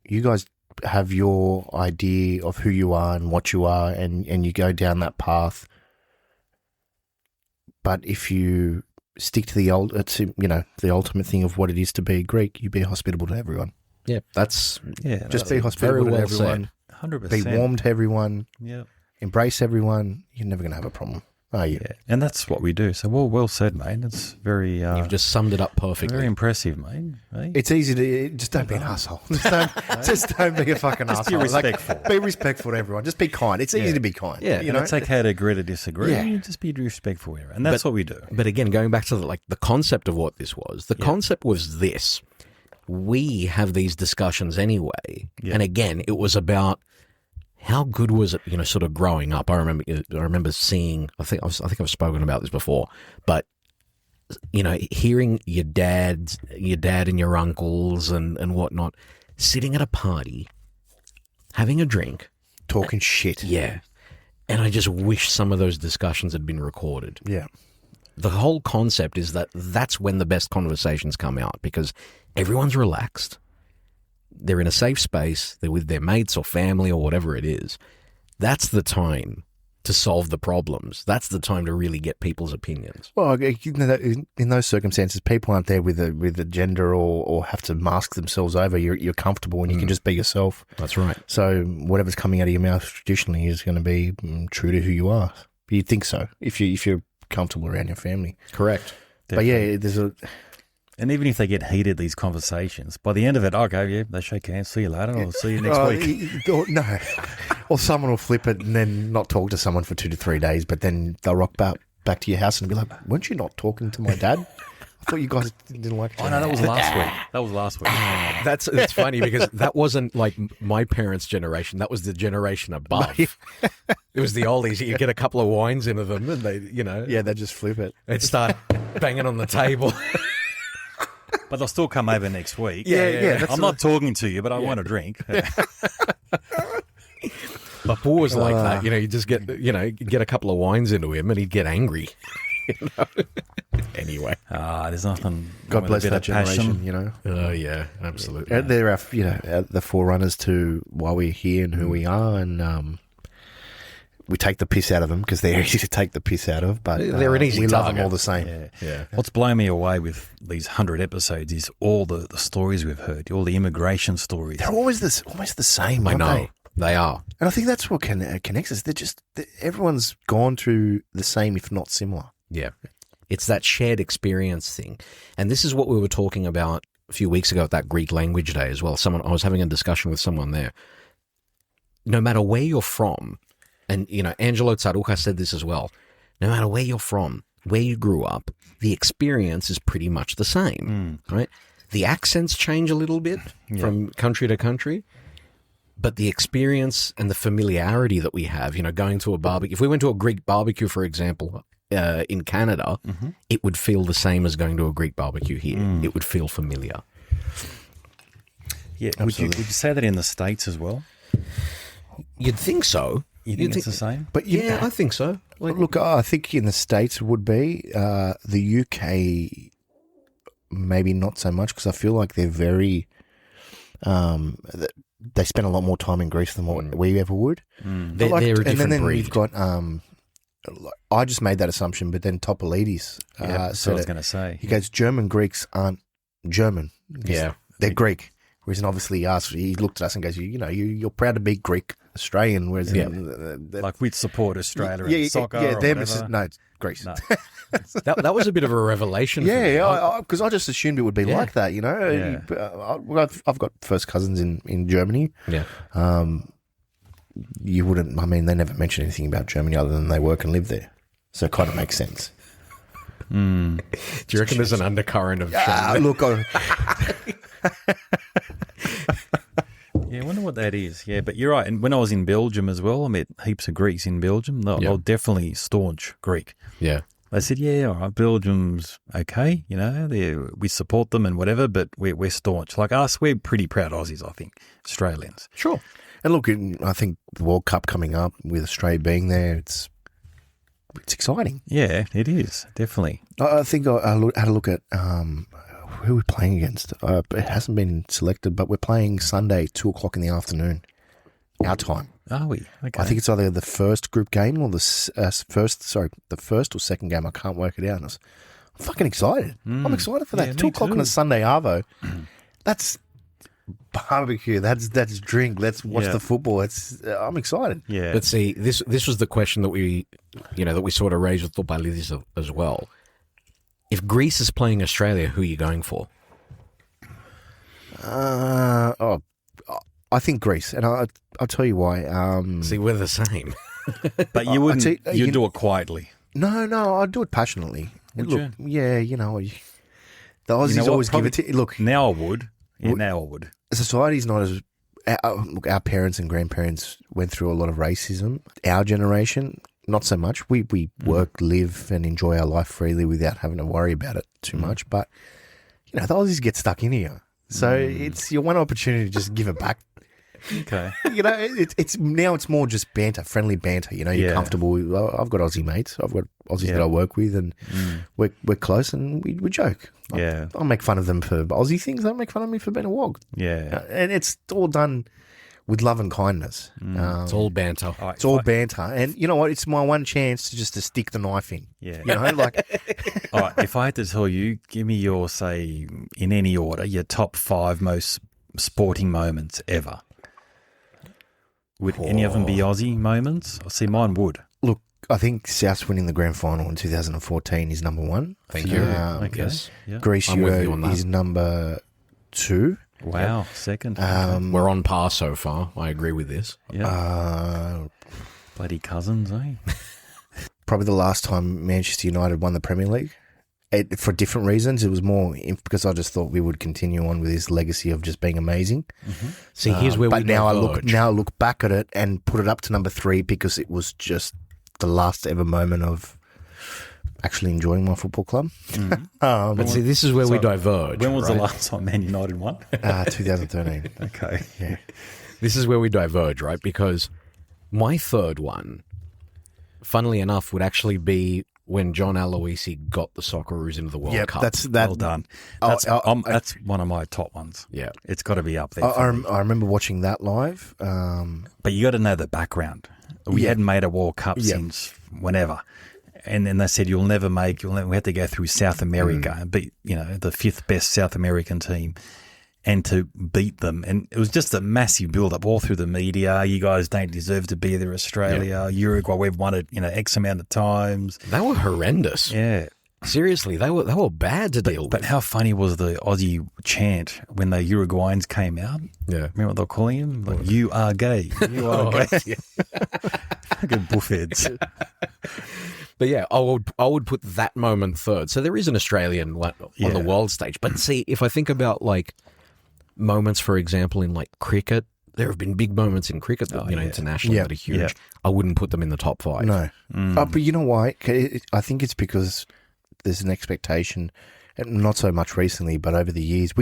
S4: you guys have your idea of who you are and what you are, and you go down that path. But if you stick to the ultimate thing of what it is to be Greek, you be hospitable to everyone.
S6: Yeah, just
S4: be hospitable to everyone.
S3: 100%.
S4: Be warm to everyone.
S3: Yeah.
S4: Embrace everyone. You're never going to have a problem, are you?
S3: Yeah. And that's what we do. So well said, mate. It's very...
S6: You've just summed it up perfectly.
S3: Very impressive, mate. Hey?
S4: It's easy to... Just don't be an asshole. Just don't be a fucking asshole.
S3: Be respectful.
S4: Be respectful to everyone. Just be kind. It's easy to be kind.
S3: Yeah, you know? It's okay to agree to disagree. Yeah. Just be respectful here. And that's what we do.
S6: But again, going back to the concept of what this was, the concept was this. We have these discussions anyway. Yeah. And again, it was about how good was it, sort of growing up. I remember seeing, I think I've spoken about this before, but hearing your dad and your uncles and whatnot sitting at a party, having a drink,
S4: talking shit.
S6: Yeah. And I just wish some of those discussions had been recorded.
S4: Yeah.
S6: The whole concept is that's when the best conversations come out, because everyone's relaxed. They're in a safe space. They're with their mates or family or whatever it is. That's the time to solve the problems. That's the time to really get people's opinions.
S4: Well, in those circumstances, people aren't there with a gender or have to mask themselves over. You're comfortable and you can just be yourself.
S6: That's right.
S4: So whatever's coming out of your mouth traditionally is going to be true to who you are. You'd think so if you're comfortable around your family.
S6: Correct.
S3: Definitely.
S4: But yeah,
S3: and even if they get heated, these conversations, by the end of it, they shake hands, see you later, I'll see you next week.
S4: No. Or someone will flip it and then not talk to someone for 2 to 3 days, but then they'll rock back to your house and be like, weren't you not talking to my dad? I thought you guys didn't like each other.
S3: Oh, no, that was last week.
S6: It's funny because that wasn't like my parents' generation. That was the generation above. It was the oldies. You get a couple of wines into them and they,
S4: Yeah, they just flip it.
S6: They'd start banging on the table.
S3: But they'll still come over next week.
S4: Yeah.
S3: I'm not talking to you, but I want a drink.
S6: Papoulis was like that. You just get a couple of wines into him and he'd get angry. Anyway.
S3: There's nothing.
S4: God bless that generation,
S6: Oh, yeah, absolutely.
S4: And they're the forerunners to why we're here and who we are, and we take the piss out of them because they're easy to take the piss out of, but
S6: they're an easy
S4: we
S6: target.
S4: love them all the same.
S3: Yeah. What's blown me away with these 100 episodes is all the stories we've heard, all the immigration stories.
S4: They're almost the same, aren't
S6: I know. They are.
S4: And I think that's what connects us. Everyone's gone through the same, if not similar.
S6: Yeah. It's that shared experience thing. And this is what we were talking about a few weeks ago at that Greek language day as well. I was having a discussion with someone there. No matter where you're from, and, Angelo Tsaroucha said this as well, no matter where you're from, where you grew up, the experience is pretty much the same, right? The accents change a little bit from country to country, but the experience and the familiarity that we have, going to a barbecue. If we went to a Greek barbecue, for example, in Canada, it would feel the same as going to a Greek barbecue here. It would feel familiar.
S3: Yeah, would you say that in the States as well?
S6: You'd think so.
S3: You think it's the same?
S4: But
S6: Yeah, I think so.
S4: look, I think in the States it would be. The UK, maybe not so much, because I feel like they're very... they spend a lot more time in Greece than what we ever would.
S6: They're a different breed.
S4: You've got... I just made that assumption, but then Papoulis
S3: that's what I was going to say.
S4: He goes, German Greeks aren't German. They're Greek. Whereas obviously he looked at us and goes, you're proud to be Greek Australian. Whereas
S3: like we'd support Australia in soccer.
S4: Yeah, them it's Greece.
S3: No.
S6: That was a bit of a revelation.
S4: Because I just assumed it would be like that. I've got first cousins in Germany.
S6: Yeah.
S4: You wouldn't. I mean, they never mention anything about Germany other than they work and live there, so it kind of makes sense.
S6: Do you reckon there's an undercurrent of shame?
S4: Look,
S3: Yeah, I wonder what that is. Yeah, but you're right. And when I was in Belgium as well, I met heaps of Greeks in Belgium. They're definitely staunch Greek.
S6: Yeah.
S3: They said, yeah, all right, Belgium's okay, we support them and whatever, but we're staunch. Like us, we're pretty proud Aussies, I think, Australians.
S4: Sure. And look, I think the World Cup coming up with Australia being there, it's exciting.
S3: Yeah, it is, definitely.
S4: I think I had a look at who we're playing against. It hasn't been selected, but we're playing Sunday, 2:00 in the afternoon, our time.
S3: Are we? Okay.
S4: I think it's either the first group game or the first or second game. I can't work it out. I'm fucking excited. I'm excited for that.
S3: Yeah,
S4: 2:00 on a Sunday arvo. That's barbecue. That's drink. Let's watch the football. I'm excited.
S3: Yeah.
S6: But see, this was the question that we sort of raised with Papoulis as well. If Greece is playing Australia, who are you going for?
S4: I think Greece, and I'll tell you why.
S6: See, we're the same.
S3: But you wouldn't. You'd do it quietly.
S4: No, I'd do it passionately.
S3: Would
S4: look,
S3: you?
S4: Yeah, the Aussies always give it to. Look,
S3: now I would. Yeah, now I would.
S4: Society's not as. Look, our parents and grandparents went through a lot of racism. Our generation, not so much. We work, live, and enjoy our life freely without having to worry about it too much. But the Aussies get stuck in here, so it's your one opportunity to just give it back.
S3: Okay.
S4: It's more just banter, friendly banter. You're comfortable. I've got Aussie mates. I've got Aussies that I work with, and we're close, and we joke.
S3: Yeah.
S4: I'll make fun of them for Aussie things. They'll make fun of me for being a wog.
S3: Yeah.
S4: And it's all done with love and kindness.
S6: It's all banter.
S4: It's all banter. And you know what? It's my one chance to stick the knife in.
S3: Yeah.
S4: All
S3: right, if I had to tell you, give me your, say, in any order, your top 5 most sporting moments ever. Would any of them be Aussie moments? I see mine would.
S4: Look, I think South's winning the grand final in 2014 is number 1.
S6: Thank you.
S3: Okay.
S6: Yes.
S3: Yeah.
S4: Greece Euro is number 2.
S3: Wow, second.
S6: We're on par so far. I agree with this.
S3: Yeah. Bloody cousins, eh?
S4: Probably the last time Manchester United won the Premier League. For different reasons. It was more because I just thought we would continue on with this legacy of just being amazing.
S6: Mm-hmm. See, here's where we
S4: now
S6: diverge.
S4: I look back at it and put it up to number 3 because it was just the last ever moment of actually enjoying my football club.
S6: Mm-hmm. But see, this is where we diverge.
S3: When was the last time Man United won?
S4: 2013.
S3: Okay.
S4: Yeah.
S6: This is where we diverge, right? Because my third one, funnily enough, would actually be when John Aloisi got the Socceroos into the World Cup.
S3: Well done. That's one of my top ones.
S6: Yeah.
S3: It's got to be up there.
S4: I remember watching that live.
S3: But you got to know the background. We hadn't made a World Cup since whenever. And then they said, we had to go through South America and beat, the 5th best South American team and to beat them. And it was just a massive build-up all through the media. You guys don't deserve to be there, Australia. Uruguay, we've won it, X amount of times.
S6: They were horrendous.
S3: Yeah.
S6: Seriously, they were bad to deal with.
S3: But how funny was the Aussie chant when the Uruguayans came out?
S6: Yeah.
S3: Remember what they were calling him? Like, you are gay. You are gay. Good buffheads.
S6: But yeah, I would put that moment third. So there is an Australian on the world stage. But see, if I think about like moments, for example, in like cricket, there have been big moments in cricket that, internationally that are huge.
S4: Yeah.
S6: I wouldn't put them in the top 5.
S4: No. But you know why? I think it's because there's an expectation, and not so much recently, but over the years.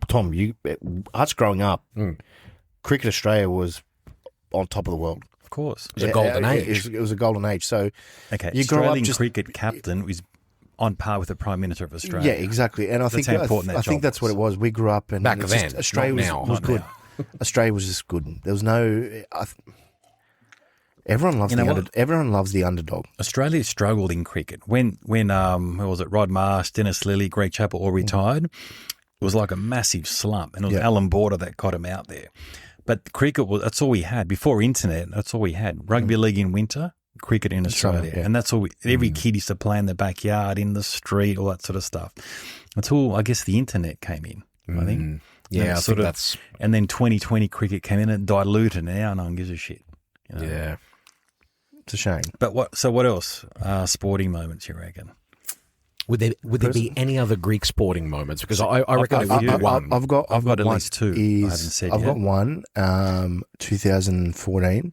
S4: Tom, us growing up, Cricket Australia was on top of the world.
S3: Of course.
S6: It was a golden age.
S4: It was a golden age. So you
S3: Australian cricket captain was on par with the Prime Minister of Australia.
S4: Yeah, exactly. And I think that's what it was. We grew up and
S6: back then.
S4: Australia was good. Australia was just good. There was no. Everyone loves the underdog.
S3: Australia struggled in cricket when who was it? Rod Marsh, Dennis Lilly, Greg Chappell all retired. It was like a massive slump, and it was Alan Border that got him out there. But cricket that's all we had before internet. That's all we had. Rugby league in winter, cricket in Australia, and that's all. Every kid used to play in the backyard, in the street, all that sort of stuff. Until I guess the internet came in. I think.
S6: Yeah, I think that's.
S3: And then 2020 cricket came in and diluted. Now no one gives a shit.
S6: Yeah,
S4: it's a shame.
S3: But what else? Sporting moments, you reckon?
S6: Would there be any other Greek sporting moments? Because I reckon it would be one.
S4: I've got
S3: at least two. I haven't said
S4: I've
S3: yet.
S4: got one. 2014.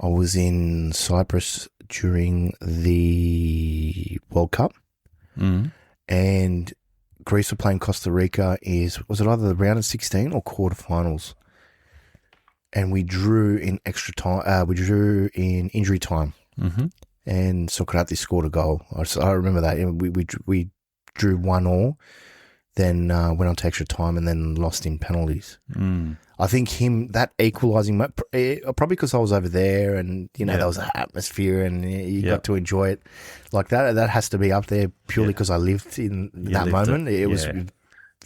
S4: I was in Cyprus during the World Cup, and Greece were playing Costa Rica. Was it either the round of 16 or quarterfinals? And we drew in extra time. We drew in injury time, and Socrates scored a goal. I remember that. We drew 1-1, then went on to extra time, and then lost in penalties. I think that equalising, probably because I was over there, and there was an atmosphere, and you got to enjoy it like that. That has to be up there purely because I lived in that moment. It was fantastic.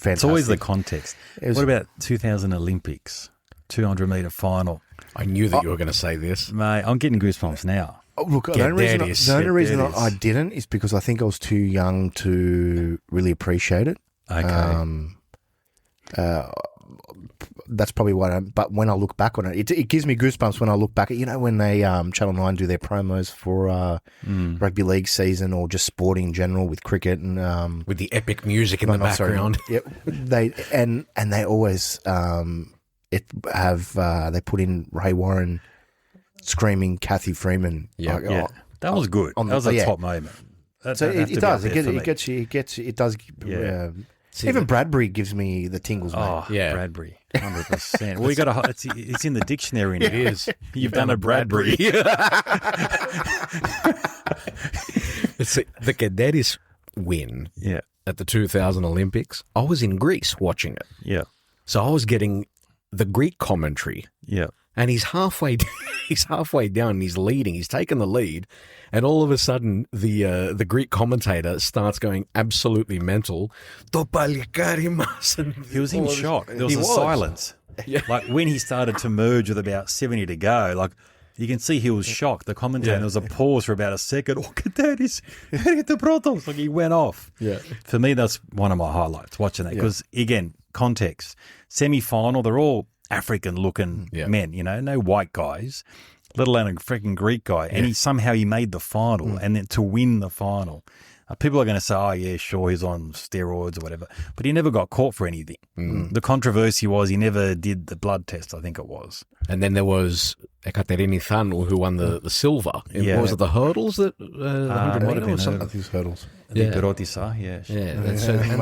S3: It's always the context. What about 2000 Olympics? 200-metre final.
S6: I knew that you were going to say this.
S3: Mate, I'm getting goosebumps now.
S4: Look, the only reason I didn't is because I think I was too young to really appreciate it.
S3: Okay.
S4: That's probably why. But when I look back on it, it gives me goosebumps when I look back at when they Channel 9 do their promos for rugby league season or just sporting in general with cricket and
S6: with the epic music in the background.
S4: Yeah, they always they put in Ray Warren screaming Kathy Freeman.
S3: That was good. That was a top moment.
S4: So it does. It gets. It does. Even Bradbury gives me the tingles, mate.
S3: Oh, yeah. Bradbury, 100%. Well, you got it's in the dictionary now.
S6: It is.
S3: You've done a Bradbury.
S6: It's the Kazilieris win at the 2000 Olympics. I was in Greece watching it.
S3: Yeah.
S6: So I was getting the Greek commentary.
S3: Yeah.
S6: And he's halfway down and he's leading. He's taken the lead. And all of a sudden, the Greek commentator starts going absolutely mental. To palikari mas.
S3: He was in shock. There was silence.
S6: Yeah.
S3: Like when he started to merge with about 70 to go, like you can see he was shocked. The commentator, there was a pause for about a second. Oh, Kazilieris, protos. Like he went off.
S6: Yeah.
S3: For me, that's one of my highlights, watching that. Because, again, context. Semi-final, they're all African-looking men, no white guys, let alone a freaking Greek guy. And he made the final, and then to win the final. People are going to say, oh, yeah, sure, he's on steroids or whatever. But he never got caught for anything. The controversy was he never did the blood test, I think it was.
S6: And then there was Athanassiou who won the silver. What was it, the hurdles? The 100 metre or something?
S4: I think it's hurdles.
S3: And
S6: they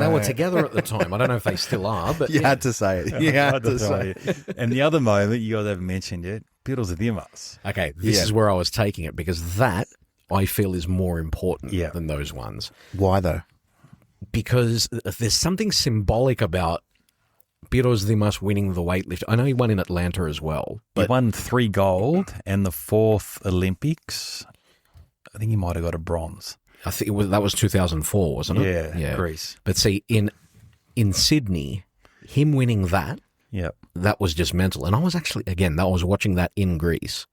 S6: were together at the time. I don't know if they still are, but
S4: you had to say it. You had to say it.
S3: And the other moment you guys haven't mentioned yet, Piros Dimas.
S6: Okay, this is where I was taking it because that I feel is more important than those ones.
S4: Why though?
S6: Because there's something symbolic about Piros Dimas winning the weightlifting. I know he won in Atlanta as well.
S3: But he won 3 gold and the 4th Olympics. I think he might have got a bronze.
S6: I think that was 2004, wasn't it?
S3: Yeah, Greece.
S6: But see, in Sydney, him winning that, that was just mental. And I was actually, again, I was watching that in Greece.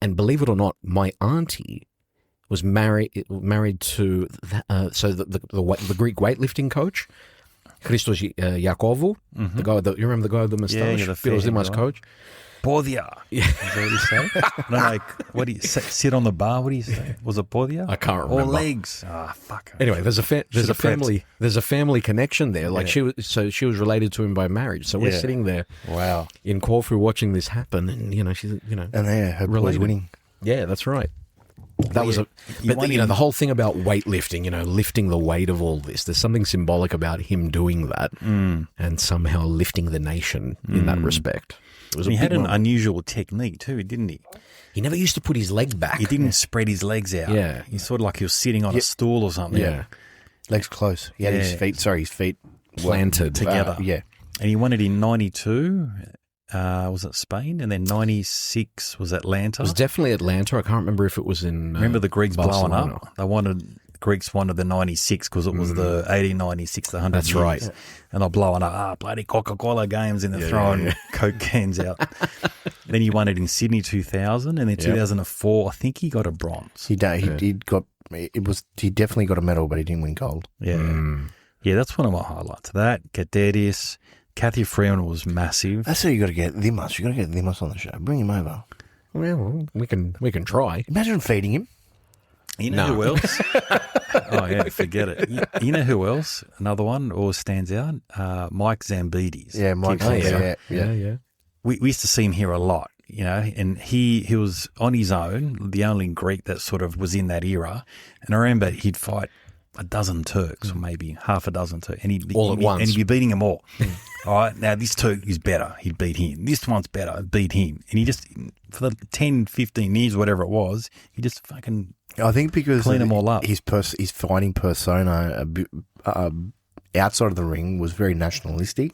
S6: And believe it or not, my auntie was married to the Greek weightlifting coach. Christos Iakovou, the guy that you remember, the guy with the moustache,
S3: the
S6: Philos coach.
S3: Podia. Yeah. Is that what you say? No, like, what do you say? Sit on the bar? What do you say? Was it Podia?
S6: I can't remember.
S3: Or legs? Ah, fuck.
S6: Anyway, there's a family connection there. Like she was related to him by marriage. So we're sitting there,
S3: wow,
S6: in Corfu watching this happen, and she's
S4: and her boy's winning.
S6: Yeah, that's right. That was the whole thing about weightlifting, lifting the weight of all this. There's something symbolic about him doing that and somehow lifting the nation in that respect.
S3: He had an unusual technique too, didn't he?
S6: He never used to put his leg back.
S3: He didn't spread his legs out.
S6: Yeah.
S3: He's sort of like he was sitting on a stool or something.
S6: Yeah.
S4: Legs close. He had his feet
S6: planted
S3: together.
S4: Yeah.
S3: And he won it in 92. Was it Spain? And then 96 was Atlanta.
S6: It was definitely Atlanta. I can't remember if it was in
S3: remember the Greeks
S6: Barcelona.
S3: blowing up? Greeks wanted the 96 because it was the 1896, the 100
S6: That's
S3: years.
S6: right.
S3: And they're blowing up, bloody Coca-Cola games, and they're throwing Coke cans out. Then he won it in Sydney 2000, and then 2004, I think he got a bronze.
S4: He definitely got a medal, but he didn't win gold.
S3: Yeah. Yeah, that's one of my highlights. That, Kazilieris, Kathy Freeman was massive.
S4: That's how you got to get Dimas. You got to get Dimas on the show. Bring him over.
S6: Well, we can try.
S4: Imagine feeding him.
S3: You know who else? Oh, yeah, forget it. You know who else? Another one always stands out? Mike Zambides.
S4: Yeah, Mike Zambides. Yeah.
S3: We used to see him here a lot, and he was on his own, the only Greek that sort of was in that era. And I remember he'd fight a dozen Turks or maybe half a dozen Turks. And
S6: all at once.
S3: And he'd be beating them all. All right, now this Turk is better. He'd beat him. This one's better. Beat him. And he just, for the 10, 15 years, whatever it was, he just fucking...
S4: I think because
S3: clean them all up.
S4: His fighting persona outside of the ring was very nationalistic.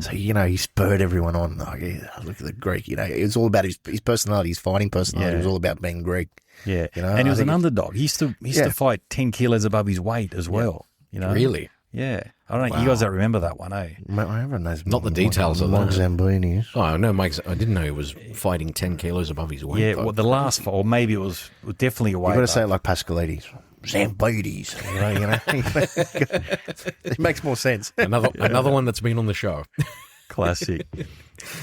S4: So, he spurred everyone on. Like, look at the Greek, it was all about his personality, his fighting personality. It was all about being Greek.
S3: Yeah. And he was an underdog. He used to fight 10 kilos above his weight as well.
S6: Really?
S3: Yeah. I don't know. You guys don't remember that one, eh?
S4: Everyone knows.
S6: Not the details of that.
S4: Mike Zambides.
S6: Oh, no, Mike. I didn't know he was fighting 10 kilos above his weight.
S3: Yeah, well, the last fight, or maybe it was definitely a weight.
S4: You've got to say it like Pascalides. Zambides. It makes more sense.
S6: Another one that's been on the show.
S3: Classic.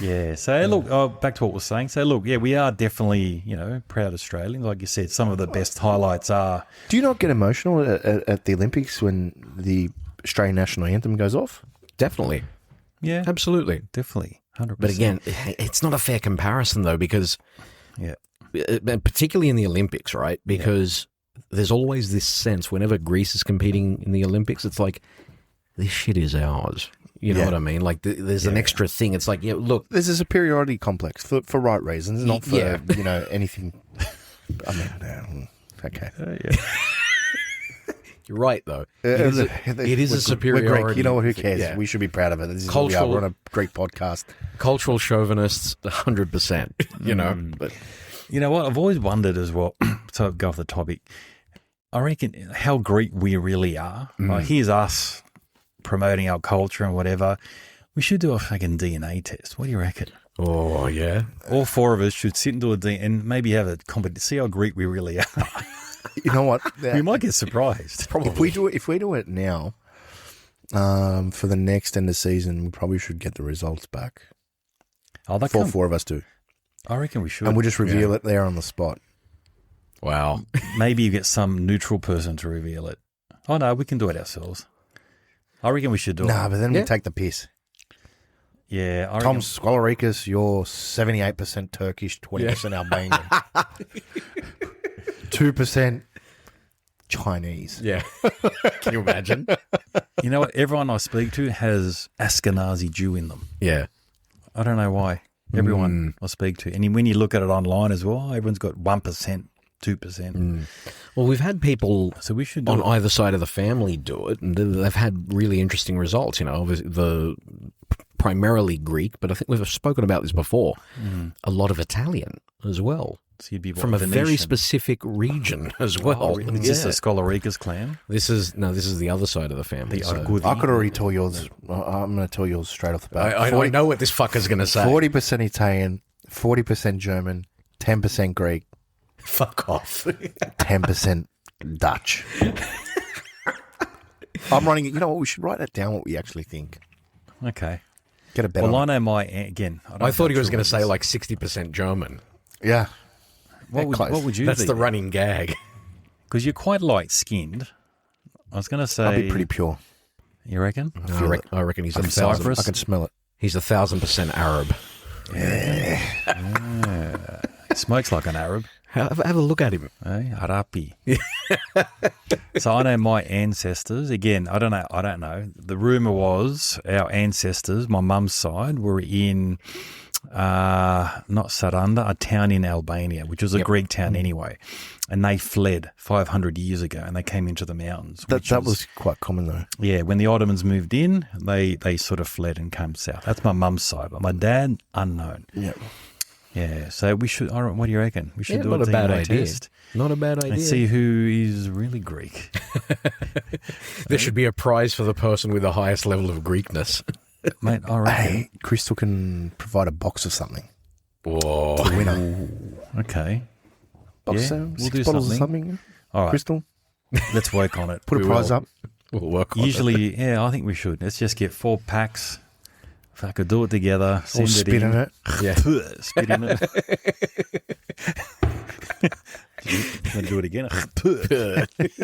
S3: Yeah. So, look, back to what we're saying. So, look, we are definitely, proud Australians. Like you said, some of the best highlights are...
S4: Do you not get emotional at the Olympics when the Australian national anthem goes off?
S6: Definitely.
S3: Yeah.
S6: Absolutely.
S3: Definitely. 100%.
S6: But again, it's not a fair comparison, though, because...
S3: Yeah.
S6: Particularly in the Olympics, right? Because there's always this sense whenever Greece is competing in the Olympics, it's like, this shit is ours. You know what I mean? Like, there's an extra thing. It's like, look.
S4: There's a superiority complex for right reasons, not for, anything. I mean, okay.
S6: You're right, though. It is a superiority.
S4: We're Greek. You know what? Who cares? Yeah. We should be proud of it. This is what we are. We're on a Greek podcast.
S6: Cultural chauvinists, 100%, But
S3: you know what? I've always wondered as well, to go off the topic, I reckon how Greek we really are. Like, here's us promoting our culture and whatever. We should do a fucking DNA test. What do you reckon?
S6: Oh, yeah.
S3: All four of us should sit into a DNA and maybe have a competition. See how Greek we really are.
S4: You know what?
S3: We might get surprised.
S4: Probably. If we do it now, for the next end of season, we probably should get the results back.
S3: Oh,
S4: four of us do.
S3: I reckon we should.
S4: And we'll just reveal it there on the spot.
S6: Wow.
S3: Maybe you get some neutral person to reveal it. Oh, no, we can do it ourselves. I reckon we should do it.
S4: Nah, but then we take the piss.
S3: Yeah.
S4: Tom Skolarikis, you're 78% Turkish, 20% Albanian. 2% Chinese.
S6: Yeah. Can you imagine?
S3: You know what? Everyone I speak to has Ashkenazi Jew in them.
S6: Yeah.
S3: I don't know why. Everyone I speak to. And when you look at it online as well, everyone's got 1%, 2%.
S6: Well, we've had people
S3: so we should
S6: on either side of the family do it, and they've had really interesting results, the primarily Greek, but I think we've spoken about this before, a lot of Italian as well.
S3: So you'd be
S6: from a very specific region as well.
S3: Oh, really? Is this a Skolarikis clan?
S6: This is the other side of the family.
S4: I could already tell yours. I'm going to tell yours straight off the bat.
S6: I know what this fucker's going to say.
S4: 40% Italian, 40% German, 10% Greek.
S6: Fuck off.
S4: 10% Dutch. I'm running it. You know what? We should write that down, what we actually think.
S3: Okay.
S4: Get a better
S3: Well,
S4: one.
S3: I know again.
S6: I thought he was going to say like 60% German.
S4: Yeah.
S3: What would you
S6: That's
S3: be?
S6: the running gag.
S3: Because you're quite light-skinned. I was going to say...
S4: I'll be pretty pure.
S3: You reckon?
S6: I reckon he's
S3: From
S6: 1,000%.
S3: Cyprus?
S4: I can smell it.
S6: He's 1,000% Arab.
S3: Yeah. He smokes like an Arab.
S6: Have a look at him.
S3: Hey, Arapi. So I know my ancestors, again, I don't know. The rumour was our ancestors, my mum's side, were in, not Saranda, a town in Albania, which was a Greek town anyway. And they fled 500 years ago and they came into the mountains.
S4: That was quite common though.
S3: Yeah, when the Ottomans moved in, they sort of fled and came south. That's my mum's side. But my dad, unknown.
S4: Yeah.
S3: Yeah, so we should, what do you reckon? We should do
S6: not
S3: a
S6: a bad
S3: DNA
S6: idea.
S3: test.
S6: Not a bad idea.
S3: And see who is really Greek.
S6: There should be a prize for the person with the highest level of Greekness.
S3: Mate, I reckon.
S4: Hey, Crystal can provide a box of something.
S6: Whoa.
S4: The winner.
S3: Okay.
S4: Box
S3: Yeah,
S4: of
S3: we'll
S4: 6
S3: do
S4: bottles of
S3: something.
S4: something.
S3: All right,
S4: Crystal,
S3: let's work on it.
S4: put a prize up.
S6: We'll work on it.
S3: Usually, yeah, I think we should. Let's just get 4 packs. If I could do it together,
S4: Or
S3: send
S4: spit in it.
S6: Yeah.
S3: Spit in it. You want to do it again?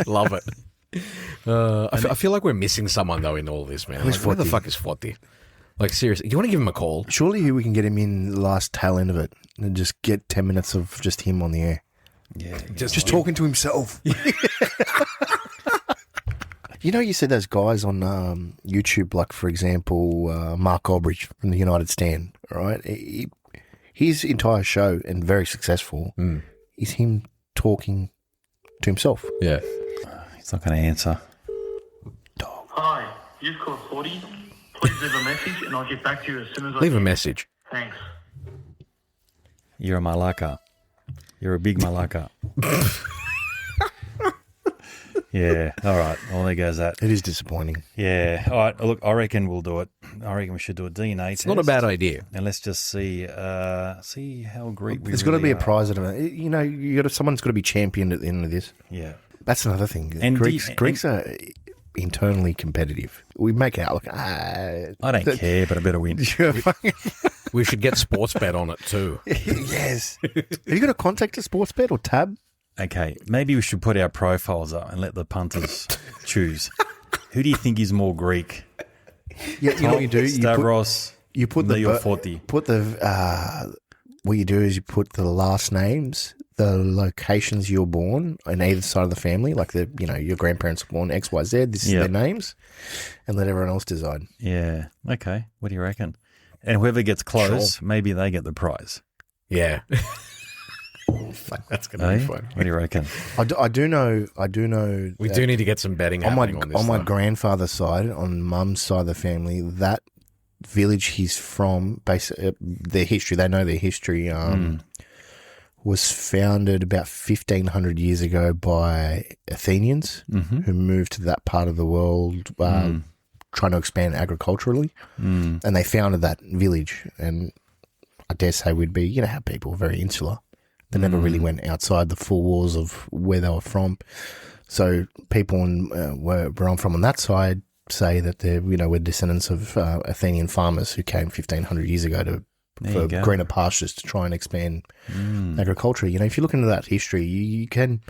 S6: Love it. I feel like we're missing someone, though, in all this, man.
S4: Who's
S6: Where the
S4: Foti?
S6: fuck is Foti? Like, seriously, do you want to give him a call?
S4: Surely we can get him in the last tail end of it and just get 10 minutes of just him on the air.
S3: Yeah.
S4: Just talking to himself. You know, you see those guys on YouTube, like, for example, Mark Albridge from the United Stand, right? His entire show, and very successful, is him talking to himself.
S6: Yeah.
S3: He's not going to answer.
S9: Hi, you've called Foti. Please leave a message and I'll get back to you as soon as I
S6: Leave a
S9: can.
S6: message.
S9: Thanks.
S3: You're a malaka. You're a big malaka. Yeah. All right. Well, there goes that.
S4: It is disappointing.
S3: Yeah. All right. Look, I reckon we'll do it. I reckon we should do a DNA test.
S6: It's not a bad idea.
S3: And let's just see how Greek we
S4: There's got to
S3: really
S4: be a
S3: are.
S4: prize at it. You know, someone's got to be championed at the end of this.
S3: Yeah.
S4: That's another thing.
S3: And
S4: Greeks are internally competitive. We make it out like,
S3: I don't care, but I better win.
S6: We should get Sportsbet on it, too.
S4: Yes. Have you got a contact to Sportsbet or Tab?
S3: Okay, maybe we should put our profiles up and let the punters choose. Who do you think is more Greek?
S4: Yeah, you know what you do?
S3: Stavros,
S4: You put
S3: me or
S4: the
S3: Foti.
S4: put the what you do is you put the last names, the locations you're born on either side of the family, like your grandparents were born XYZ. This is
S3: Yeah.
S4: their names, and let everyone else decide.
S3: Yeah. Okay. What do you reckon? And whoever gets close, maybe they get the prize.
S6: Yeah. Fuck, that's going to
S3: Eh?
S6: be fun.
S3: What do you reckon?
S4: I do know.
S6: We
S4: that
S6: do need to get some betting
S4: on
S6: happening on this.
S4: my
S6: though.
S4: grandfather's side, on mum's side of the family, that village he's from, basically their history. They know their history. Was founded about 1,500 years ago by Athenians who moved to that part of the world trying to expand agriculturally. And they founded that village. And I dare say we'd be, how people are very insular. They never really went outside the four walls of where they were from. So people where I'm from on that side say that we're descendants of Athenian farmers who came 1,500 years ago for greener pastures to try and expand agriculture. If you look into that history, you can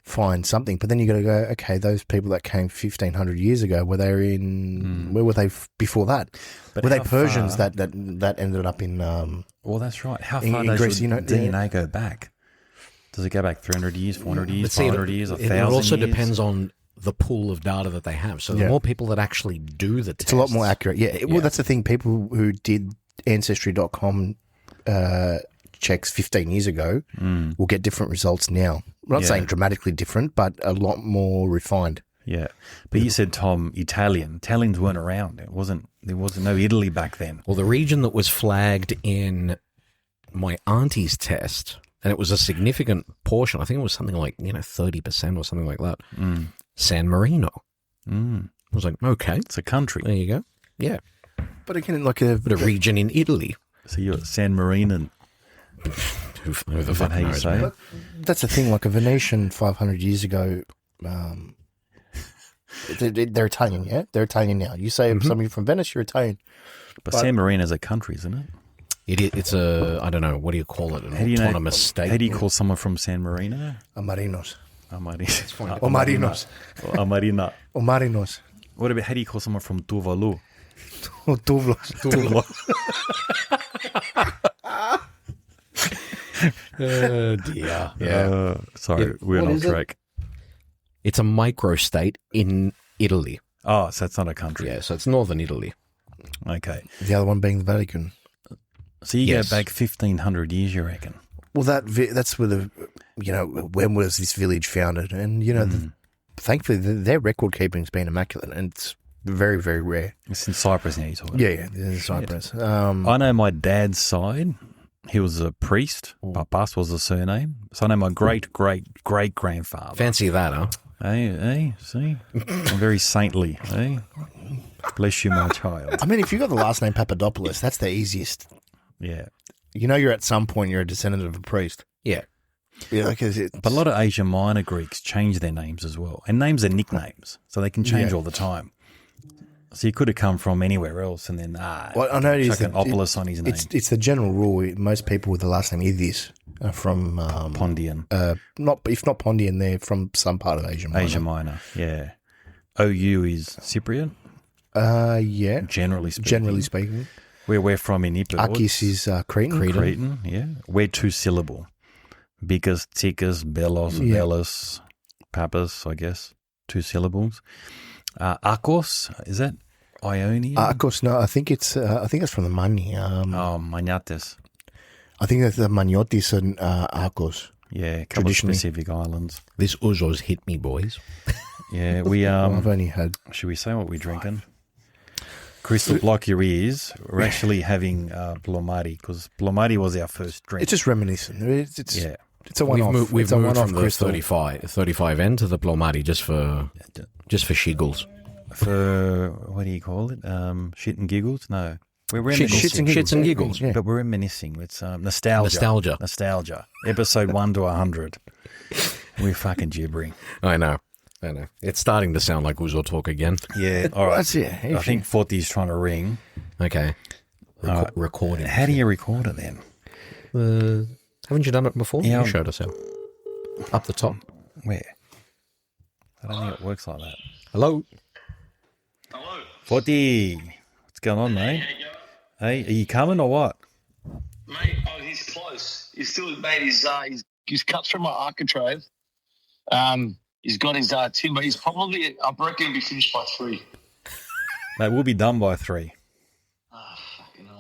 S4: find something, but then you got to go, okay, those people that came 1,500 years ago, were they where were they before that?
S3: But
S4: were they
S3: how
S4: Persians
S3: far-
S4: that ended up in?
S3: Well, that's right. How
S4: in
S3: far does
S4: Greece,
S3: your DNA go back? Does it go back 300 years, 400 years,
S6: But see,
S3: 500 years, 1,000
S6: it also
S3: years?
S6: depends on the pool of data that they have. So the
S4: Yeah.
S6: more people that actually do the test,
S4: It's a lot more accurate. Yeah. Well, that's the thing. People who did Ancestry.com checks 15 years ago will get different results now. I'm not saying dramatically different, but a lot more refined.
S3: Yeah. But you said, Tom, Italian. Italians weren't around. There wasn't no Italy back then.
S6: Well, the region that was flagged in my auntie's test, and it was a significant portion, I think it was something like 30% or something like that, San Marino. I was like, okay,
S3: It's a country.
S6: there you go. Yeah,
S4: But again, but
S6: but a region in Italy.
S3: So you're San Marino.
S6: Who the
S3: Is that
S6: fuck
S3: how you
S6: knows,
S3: say
S6: man?
S3: it?
S4: that's the thing. Like a Venetian 500 years ago They're Italian, yeah? They're Italian now. You say somebody from Venice, you're Italian.
S3: But San Marino's a country, isn't it?
S6: It's a, I don't know, what do you call it? An autonomous state?
S3: How do you call someone from San Marino?
S4: Amarinos.
S3: Amarinos.
S4: Omarina. Omarinos.
S3: What about, how do you call someone from Tuvalu?
S4: Tuvlo.
S6: Oh, dear. Yeah.
S3: Sorry, we're on track.
S6: It's a microstate in Italy.
S3: Oh, so it's not a country.
S6: Yeah, so it's northern Italy.
S3: Okay.
S4: The other one being the Vatican.
S3: So you go back 1,500 years, you reckon?
S4: Well, that's where when was this village founded? And, thankfully, their record keeping's been immaculate, and it's very, very rare.
S3: It's in Cyprus now, you're talking.
S4: Yeah, in Cyprus.
S3: I know my dad's side, he was a priest. Papas was the surname. So I know my great-great-great-grandfather.
S6: Fancy that, huh?
S3: Hey, see? I'm very saintly, eh? Bless you, my child.
S4: I mean, if you got the last name Papadopoulos, that's the easiest.
S3: Yeah.
S4: You're at some point, you're a descendant of a priest.
S6: Yeah.
S4: Yeah,
S3: but a lot of Asia Minor Greeks change their names as well. And names are nicknames, so they can change all the time. So you could have come from anywhere else and then,
S4: well, I know it is
S3: an Opolis on his name.
S4: It's the general rule. Most people with the last name Idis are from...
S3: Pondian.
S4: If not Pondian, they're from some part of Asia Minor.
S3: Asia Minor, yeah. OU is Cypriot?
S4: Yeah.
S3: Generally speaking. Where we're from in Ipod.
S4: Akis is Cretan.
S3: Cretan, yeah. We're two-syllable. Bikas, Tikas, Belos, Belos, Papas, I guess. 2 syllables. Akos, is that Ionian?
S4: Akos, no, I think it's from the Mani.
S3: Magnates.
S4: I think that's the Maniotis and Akos.
S3: Yeah, a couple of specific islands.
S6: This Ouzo's hit me, boys.
S3: Yeah, we
S4: I've only had.
S3: Should we say what we're drinking? Crystal, block your ears. We're actually having Plomari, because Plomari was our first drink.
S4: It's just reminiscent. It's a
S6: We've
S4: one-off.
S6: moved from the 35 end to the Plomari just for shiggles.
S3: For, what do you call it? Shit and giggles? No. We're reminiscing.
S6: Shits and giggles.
S3: Yeah. But we're reminiscing. It's nostalgia. Episode 1 to 100. We're fucking gibbering.
S6: I know. It's starting to sound like Ouzo Talk again.
S3: Yeah. All right.
S4: That's it.
S3: I think Foti's trying to ring.
S6: Okay. Record it.
S3: How do you record it then?
S6: Haven't you done it before?
S3: Yeah.
S6: You showed us how. Up the top.
S3: Where? I don't think it works like that.
S6: Hello.
S3: Foti. What's going on, mate? Hey, are you coming or what?
S10: Mate, he's close. He's still, mate, he's cut through my architrave. He's got his timber. He's probably, I reckon he'll be finished by 3.
S3: Mate, we'll be done by 3.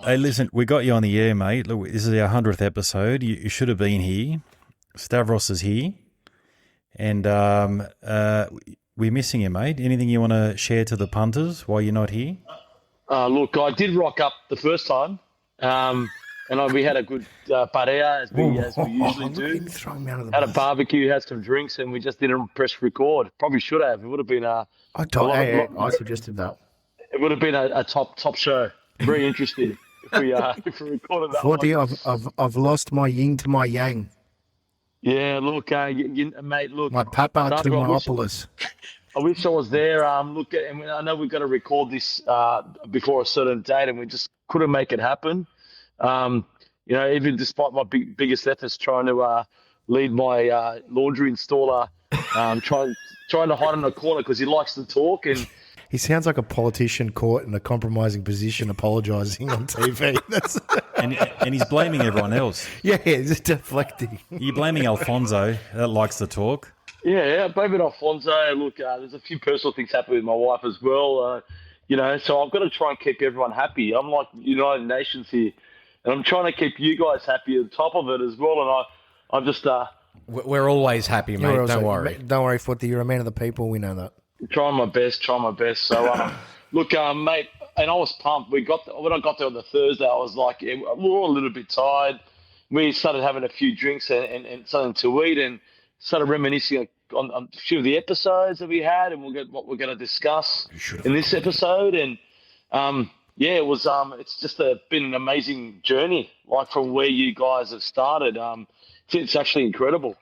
S3: Hey, listen, we got you on the air, mate. Look, this is our 100th episode. You should have been here. Stavros is here. And we're missing you, mate. Anything you want to share to the punters while you're not here?
S10: Look, I did rock up the first time. And we had a good paella, as we usually do. Had a barbecue, had some drinks, and we just didn't press record. Probably should have. It would have been I
S4: suggested that.
S10: It would have been a top show. Very interesting if we recorded that.
S4: 40, I've lost my yin to my yang.
S10: Yeah, look, mate, look.
S4: My papa to my Opolis.
S10: I wish I was there. Look, and I know we've got to record this before a certain date, and we just couldn't make it happen. Even despite my biggest efforts trying to lead my laundry installer, trying to hide in a corner because he likes to talk. And
S4: he sounds like a politician caught in a compromising position, apologising on TV.
S3: and he's blaming everyone else.
S4: Yeah, he's deflecting.
S3: You're blaming Alfonso that likes to talk.
S10: Yeah, blaming Alfonso. Look, there's a few personal things happening with my wife as well. So I've got to try and keep everyone happy. I'm like United Nations here. And I'm trying to keep you guys happy on top of it as well. And I'm just...
S6: We're always happy, mate. Don't worry.
S4: Don't worry, Foti. You're a man of the people. We know that.
S10: Trying my best. So, look, mate, and I was pumped. When I got there on the Thursday, I was like, we were all a little bit tired. We started having a few drinks and something to eat and started reminiscing on a few of the episodes that we had and what we're going to discuss in this episode. And... it was. It's just been an amazing journey, like from where you guys have started. It's actually incredible,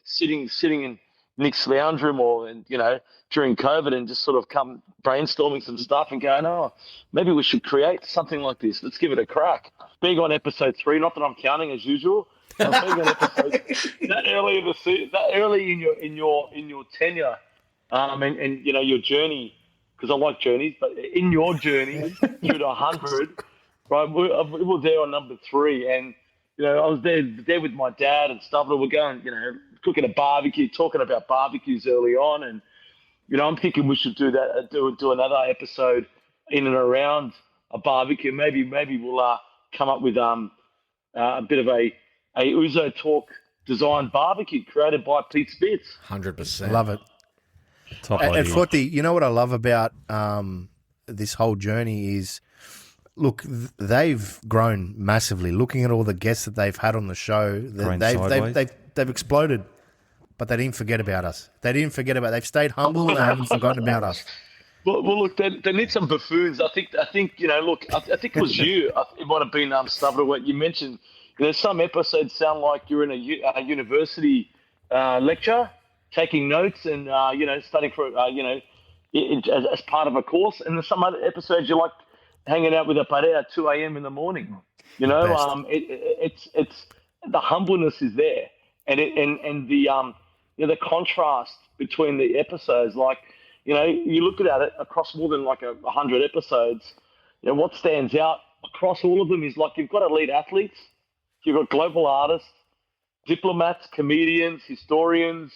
S10: sitting in Nick's lounge room or, during COVID and just sort of come brainstorming some stuff and going, oh, maybe we should create something like this. Let's give it a crack. Being on episode 3, not that I'm counting as usual, being on episode that early in the season, that early in your tenure, and your journey, because I like journeys, but in your journey through to 100, right? We were there on number 3, and I was there with my dad and stuff. And we're going, cooking a barbecue, talking about barbecues early on, and I'm thinking we should do that, do another episode in and around a barbecue. Maybe we'll come up with a bit of a Ouzo Talk designed barbecue created by Pete Spitz.
S6: 100%.
S4: Love it.
S3: Top
S4: and
S3: idea.
S4: Foti, you know what I love about this whole journey is, look, they've grown massively. Looking at all the guests that they've had on the show, they've exploded. But they didn't forget about us. They've stayed humble and they haven't forgotten about us.
S10: Well, look, they need some buffoons. I think. Look, I think it was you. It might have been Stavros. What you mentioned. Some episodes sound like you're in a university lecture, taking notes and studying for as part of a course. And there's some other episodes you're like hanging out with a parea at 2 a.m. in the morning. It's the humbleness is there, and the contrast between the episodes, like, you look at it across more than like 100 episodes, what stands out across all of them is like you've got elite athletes, you've got global artists, diplomats, comedians, historians.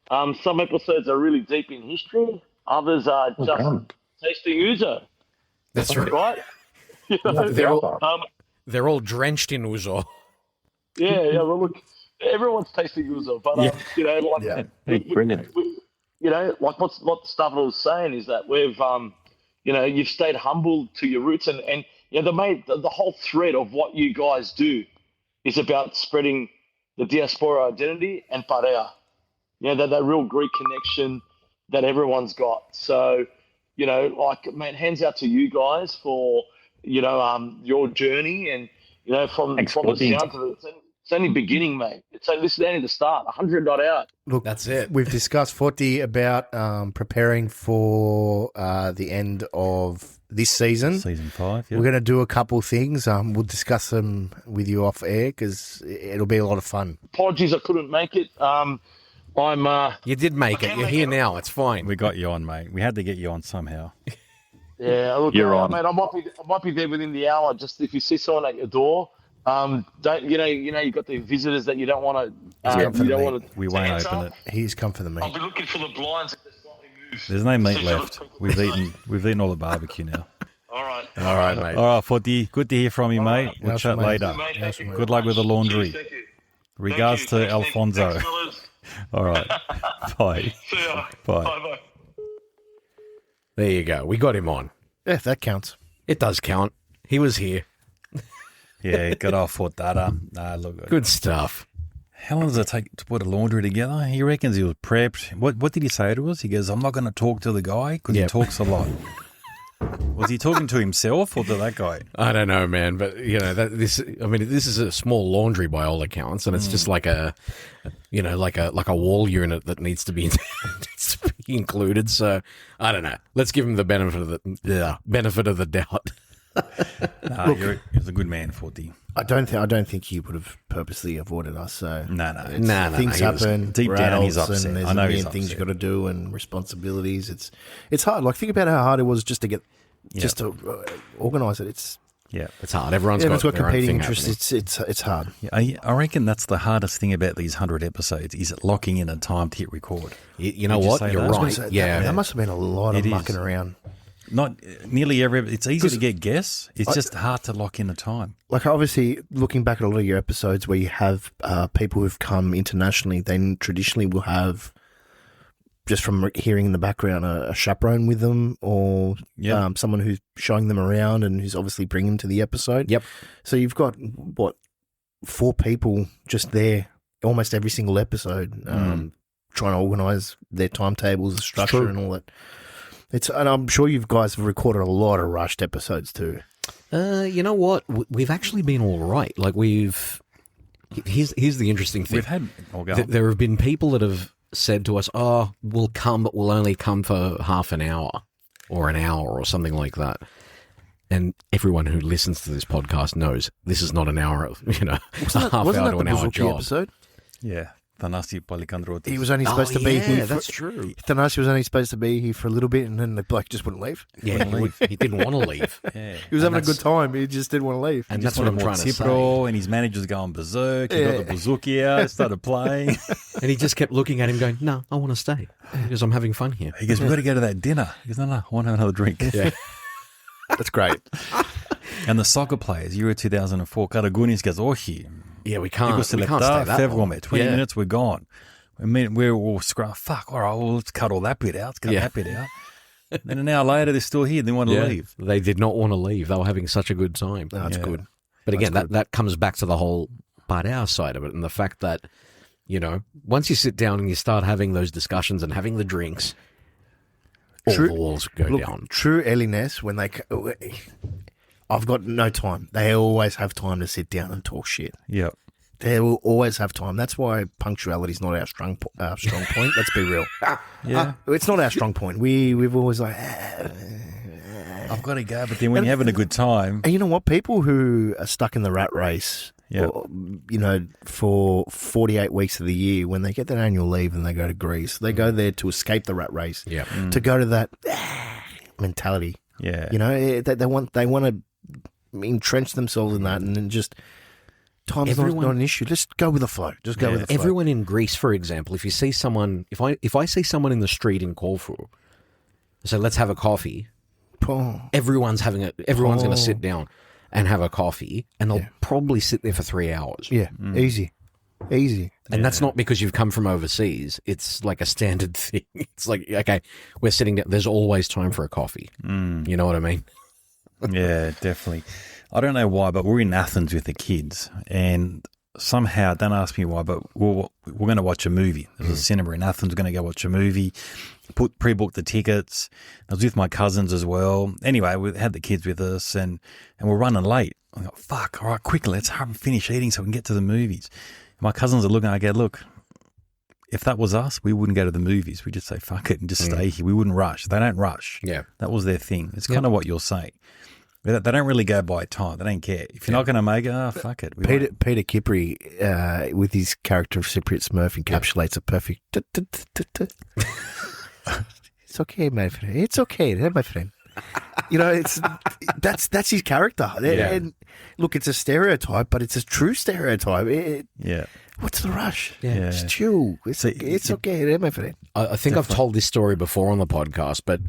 S10: Some episodes are really deep in history. Others are just tasting Ouzo.
S6: That's right. They're all drenched in Ouzo.
S10: Yeah. Well, look, everyone's tasting Ouzo, but
S11: brilliant.
S10: Like what Stavros was saying is that we've you've stayed humble to your roots, and the whole thread of what you guys do is about spreading the diaspora identity and parea. That real Greek connection that everyone's got. So hands out to you guys for your journey, and from the sound of it. It's only beginning, mate. This is only the start. 100 not out.
S4: Look,
S6: that's it.
S4: We've discussed, Foti, about preparing for the end of this season.
S3: Season 5, yeah.
S4: We're going to do a couple things. We'll discuss them with you off air because it'll be a lot of fun.
S10: Apologies, I couldn't make it.
S6: You did make it. You're here now. It's fine.
S3: We got you on, mate. We had to get you on somehow.
S10: Yeah, look,
S11: you're on,
S10: mate. I might be there within the hour. Just if you see someone at your door. Don't you've got the visitors that you don't want to.
S3: We won't open it.
S4: He's come for the meat.
S10: I'll be looking for the blinds.
S3: There's no meat left. We've eaten all the barbecue now.
S10: All right,
S6: mate.
S3: All right, Foti. Good to hear from you, mate. We'll chat later. Good luck with the laundry. Regards to Alfonso. All right. Bye.
S10: See ya.
S3: Bye.
S10: Bye.
S6: There you go. We got him on.
S4: Yeah, that counts.
S6: It does count. He was here.
S3: Yeah, good old Fort Data. Look,
S6: good stuff.
S3: How long does it take to put a laundry together? He reckons he was prepped. What did he say to us? He goes, I'm not going to talk to the guy because he talks a lot. Was he talking to himself or to that guy?
S6: I don't know, man. But, this is a small laundry by all accounts, and it's just like a wall unit that needs to be included. So, I don't know. Let's give him the benefit of the doubt.
S3: Look, he's a good man, Foti.
S4: I don't think he would have purposely avoided us. So
S3: no.
S4: Things happen.
S3: Deep down, he's upset.
S4: And there's
S3: I know he's
S4: things
S3: upset.
S4: you got to do and responsibilities. It's hard. Like, think about how hard it was just to get to organise it. It's
S6: hard. Everyone's got
S4: competing interests. It's hard.
S3: Yeah, I reckon that's the hardest thing about these 100 episodes is locking in a time to hit record.
S6: You know what? You're right.
S4: That must have been a lot of mucking around.
S3: Not nearly it's easy to get guests. It's just hard to lock in a time.
S4: Like, obviously, looking back at a lot of your episodes where you have people who've come internationally, they traditionally will have, just from hearing in the background, a chaperone with them or someone who's showing them around and who's obviously bringing them to the episode.
S6: Yep.
S4: So you've got, 4 people just there almost every single episode trying to organise their timetables, the structure and all that. And I'm sure you guys have recorded a lot of rushed episodes too.
S6: You know what? We've actually been all right. Like, here's the interesting thing.
S3: We've had...
S6: There have been people that have said to us, "Oh, we'll come, but we'll only come for half an hour or an hour or something like that." And everyone who listens to this podcast knows this is not an hour, a half hour to an hour job.
S4: Episode?
S3: Yeah. Athanassiou Polychondrotis.
S4: He was only supposed to be here.
S6: That's true.
S4: Athanassiou was only supposed to be here for a little bit, and then the bloke just wouldn't leave.
S6: Yeah, he didn't want to leave.
S3: Yeah.
S4: He was having a good time. He just didn't want to leave.
S6: And that's what I'm trying to say.
S3: And his manager's going berserk. He got the bouzouki out, started playing.
S6: And he just kept looking at him going, "No, I want to stay because I'm having fun here."
S3: He goes, "We've got to go to that dinner." He goes, "No, I want to have another drink."
S6: Yeah.
S4: That's great.
S3: And the soccer players, Euro 2004, Karagunis goes, "Ohi."
S6: Yeah, we can't stay that long.
S3: 20 minutes, we're gone. We're all scrum. Fuck, all right, well, let's cut all that bit out. Let's cut that bit out. Then an hour later, they're still here. They want to leave.
S6: They did not want to leave. They were having such a good time.
S4: No, that's good.
S6: But again, that comes back to the whole Padao side of it and the fact that, once you sit down and you start having those discussions and having the drinks, all the walls go down.
S4: True Eliness, when I've got no time. They always have time to sit down and talk shit.
S3: Yep.
S4: They will always have time. That's why punctuality is not our strong point. Let's be real.
S3: Yeah.
S4: It's not our strong point. We've always like,
S3: I've got to go. But then when you're having a good time.
S4: And you know what? People who are stuck in the rat race, for 48 weeks of the year, when they get their annual leave and they go to Greece, they go there to escape the rat race.
S6: Yeah.
S4: To go to that mentality.
S3: Yeah.
S4: They want to entrench themselves in that and then just... Time's not an issue. Just go with the flow. Just go with the flow.
S6: Everyone in Greece, for example, if you see someone, if I see someone in the street in Corfu, say, "Let's have a coffee," everyone's going to sit down and have a coffee, and they'll probably sit there for 3 hours.
S4: Yeah, easy.
S6: And that's not because you've come from overseas. It's like a standard thing. It's like, okay, we're sitting down. There's always time for a coffee. You know what I mean?
S3: Yeah, definitely. I don't know why, but we're in Athens with the kids, and somehow, don't ask me why, but we're going to watch a movie. There's a cinema in Athens. We're going to go watch a movie. Pre-booked the tickets. I was with my cousins as well. Anyway, we had the kids with us, and we're running late. I go, fuck, all right, quickly, let's hurry and finish eating so we can get to the movies. And my cousins are looking, I go, look, if that was us, we wouldn't go to the movies. We'd just say, fuck it, and just stay here. We wouldn't rush. They don't rush.
S6: Yeah.
S3: That was their thing. It's kind of what you're saying. They don't really go by time. They don't care. If you're not going to make it, fuck it.
S4: Peter Kipri, with his character of Cypriot Smurf, encapsulates a perfect... It's okay, my friend. It's okay, my friend. That's his character.
S6: Yeah.
S4: And look, it's a stereotype, but it's a true stereotype. What's the rush?
S6: Yeah.
S4: Just chill. It's okay, my friend.
S6: I think I've told this story before on the podcast, but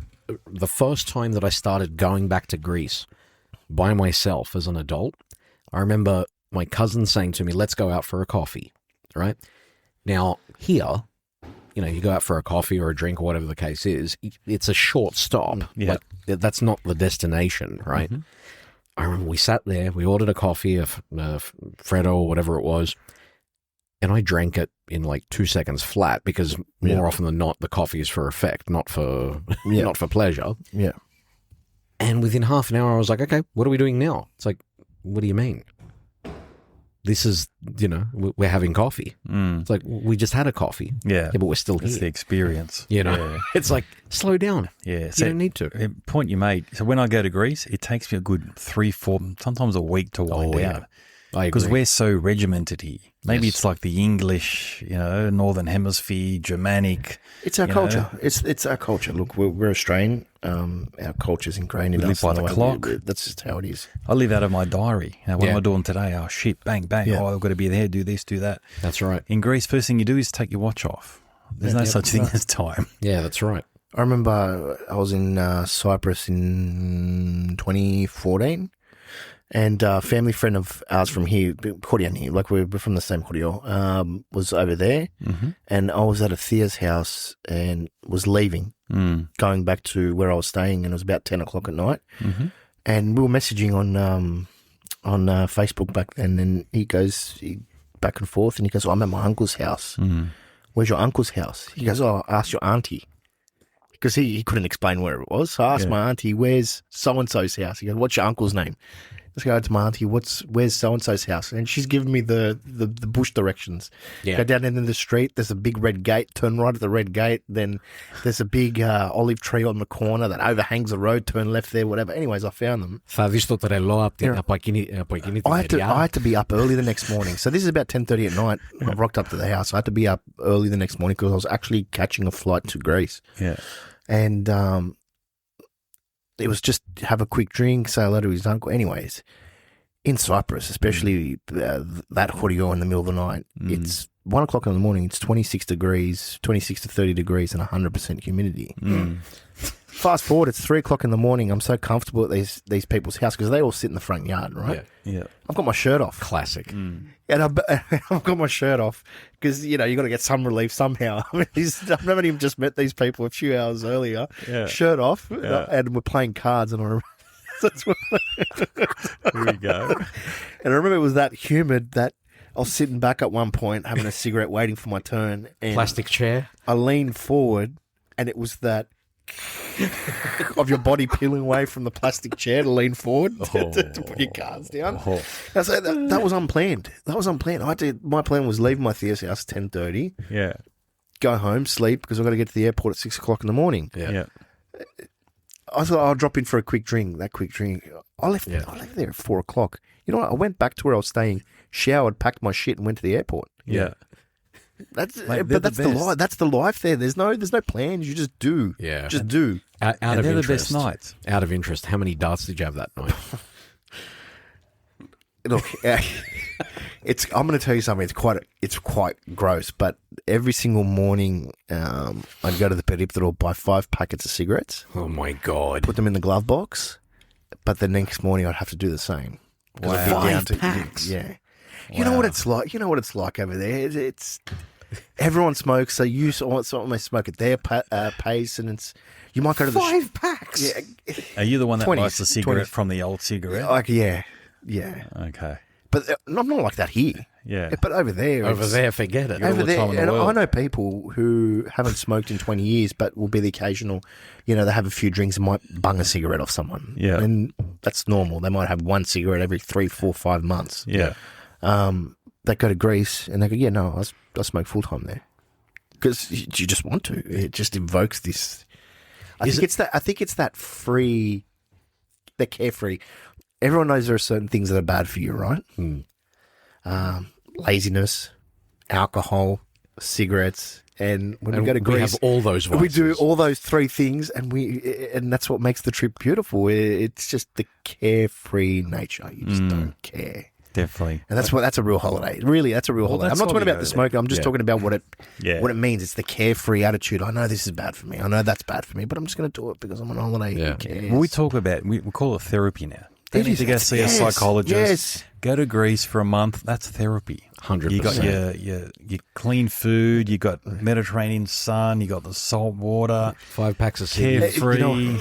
S6: the first time that I started going back to Greece by myself as an adult, I remember my cousin saying to me, "Let's go out for a coffee," right? Now, here, you go out for a coffee or a drink or whatever the case is, it's a short stop.
S3: Yeah.
S6: Like, that's not the destination, right? Mm-hmm. I remember we sat there, we ordered a coffee, a Freddo or whatever it was, and I drank it in like 2 seconds flat because more often than not, the coffee is for effect, not for not for pleasure.
S4: Yeah.
S6: And within half an hour, I was like, okay, what are we doing now? It's like, what do you mean? This is, we're having coffee. It's like, we just had a coffee.
S3: Yeah.
S6: But we're still here.
S3: It's the experience.
S6: It's like, slow down.
S3: Yeah.
S6: So you don't need to.
S3: Point you made. So when I go to Greece, it takes me a good 3, 4, sometimes a week to wind down.
S6: Yeah. I agree.
S3: Because we're so regimented here. Maybe it's like the English, Northern Hemisphere, Germanic.
S4: It's our culture. It's our culture. Look, we're Australian. Our culture's ingrained in us.
S3: We live by the clock.
S4: That's just how it is.
S3: I live out of my diary. What am I doing today? Oh, shit, bang, bang.
S4: Yeah.
S3: Oh, I've got to be there, do this, do that.
S6: That's right.
S3: In Greece, first thing you do is take your watch off. There's no such thing as time.
S6: Yeah, that's right.
S4: I remember I was in Cyprus in 2014. And a family friend of ours from here, Korian here, like we're from the same Korio, was over there. Mm-hmm. And I was at Thea's house and was leaving, going back to where I was staying, and it was about 10 o'clock at night. Mm-hmm. And we were messaging on Facebook back then, and he goes back and forth, and he goes, I'm at my uncle's house. Mm-hmm. Where's your uncle's house? He goes, I asked your auntie. Because he couldn't explain where it was. So I asked my auntie, where's so-and-so's house? He goes, what's your uncle's name? Let's go to my auntie. Where's so and so's house? And she's given me the bush directions.
S6: Yeah.
S4: Go down into the street. There's a big red gate. Turn right at the red gate. Then there's a big olive tree on the corner that overhangs the road. Turn left there. Whatever. Anyways, I found them.
S6: Θα δεις το τρελό από εκείνη τη μεριά.
S4: I had to be up early the next morning. So this is about 10:30 at night. I rocked up to the house. I had to be up early the next morning because I was actually catching a flight to Greece.
S3: Yeah.
S4: And it was just have a quick drink, say hello to his uncle. Anyways, in Cyprus, especially that Horio in the middle of the night, it's 1 o'clock in the morning, it's 26 to 30 degrees and 100% humidity. Fast forward, it's 3 o'clock in the morning. I'm so comfortable at these people's house because they all sit in the front yard, right?
S3: Yeah.
S4: I've got my shirt off.
S6: Classic.
S4: And I've got my shirt off because, you got to get some relief somehow. I mean, I haven't even just met these people a few hours earlier.
S3: Yeah.
S4: Shirt off,
S3: Yeah.
S4: and we're playing cards. And I remember,
S3: Here we go.
S4: And I remember it was that humid that I was sitting back at one point having a cigarette waiting for my turn. And
S6: Plastic chair.
S4: I leaned forward and it was that of your body peeling away from the plastic chair to lean forward to put your cards down. So that was unplanned. My plan was leave my Thea's house at 10:30.
S3: Yeah.
S4: Go home, sleep because I've got to get to the airport at 6 o'clock in the morning.
S3: Yeah.
S4: I thought I'll drop in for a quick drink. I left there at 4 o'clock. You know what? I went back to where I was staying, showered, packed my shit, and went to the airport.
S3: Yeah.
S4: That's the life. That's the life there. There's no plans. You just do.
S6: Yeah.
S4: Just do.
S6: Out
S3: And
S6: of
S3: they're
S6: interest.
S3: the best nights.
S6: Out of interest, how many darts did you have that night?
S4: Look, I'm going to tell you something. It's quite gross. But every single morning, I'd go to the Peripteral, buy 5 packets of cigarettes.
S6: Oh my God!
S4: Put them in the glove box. But the next morning, I'd have to do the same.
S6: Wow.
S4: I'd be
S6: 5 packs.
S4: Yeah. You know what it's like. You know what it's like over there. It's everyone smokes, so you almost smoke at their pace, and you might go to the
S6: 5 packs.
S4: Yeah.
S3: Are you the one that
S4: 20s,
S3: buys the cigarette
S4: 20s.
S3: from the old cigarette?
S4: Like yeah.
S3: Okay.
S4: But I'm not like that here.
S3: Yeah.
S4: But over there,
S6: Over there, forget it.
S3: You're all
S4: over
S3: the
S4: there,
S3: time in the
S4: and
S3: world.
S4: I know people who haven't smoked in 20 years, but will be the occasional. They have a few drinks and might bung a cigarette off someone.
S3: Yeah.
S4: And that's normal. They might have one cigarette every 3, 4, 5 months.
S3: Yeah.
S4: They go to Greece and they go, yeah, no, I smoke full time there because you just want to. It just invokes this. I think it's that free, that carefree. Everyone knows there are certain things that are bad for you, right? Laziness, alcohol, cigarettes, and when we go to
S6: we
S4: Greece,
S6: have all those vices.
S4: we do all those 3 things, and that's what makes the trip beautiful. It's just the carefree nature. You just don't care.
S3: Definitely.
S4: And that's a real holiday. Really, that's a real holiday. I'm not talking about the smoking. I'm just talking about what it means. It's the carefree attitude. I know this is bad for me. I know that's bad for me, but I'm just going to do it because I'm on holiday.
S6: Yeah.
S4: Who cares?
S3: Well, we talk about, we call it therapy now. Don't need to go see a psychologist.
S4: Yes.
S3: Go to Greece for a month. That's therapy.
S6: 100%.
S3: You got your clean food. You got Mediterranean sun. You got the salt water.
S6: 5 packs of cigarettes.
S3: Carefree.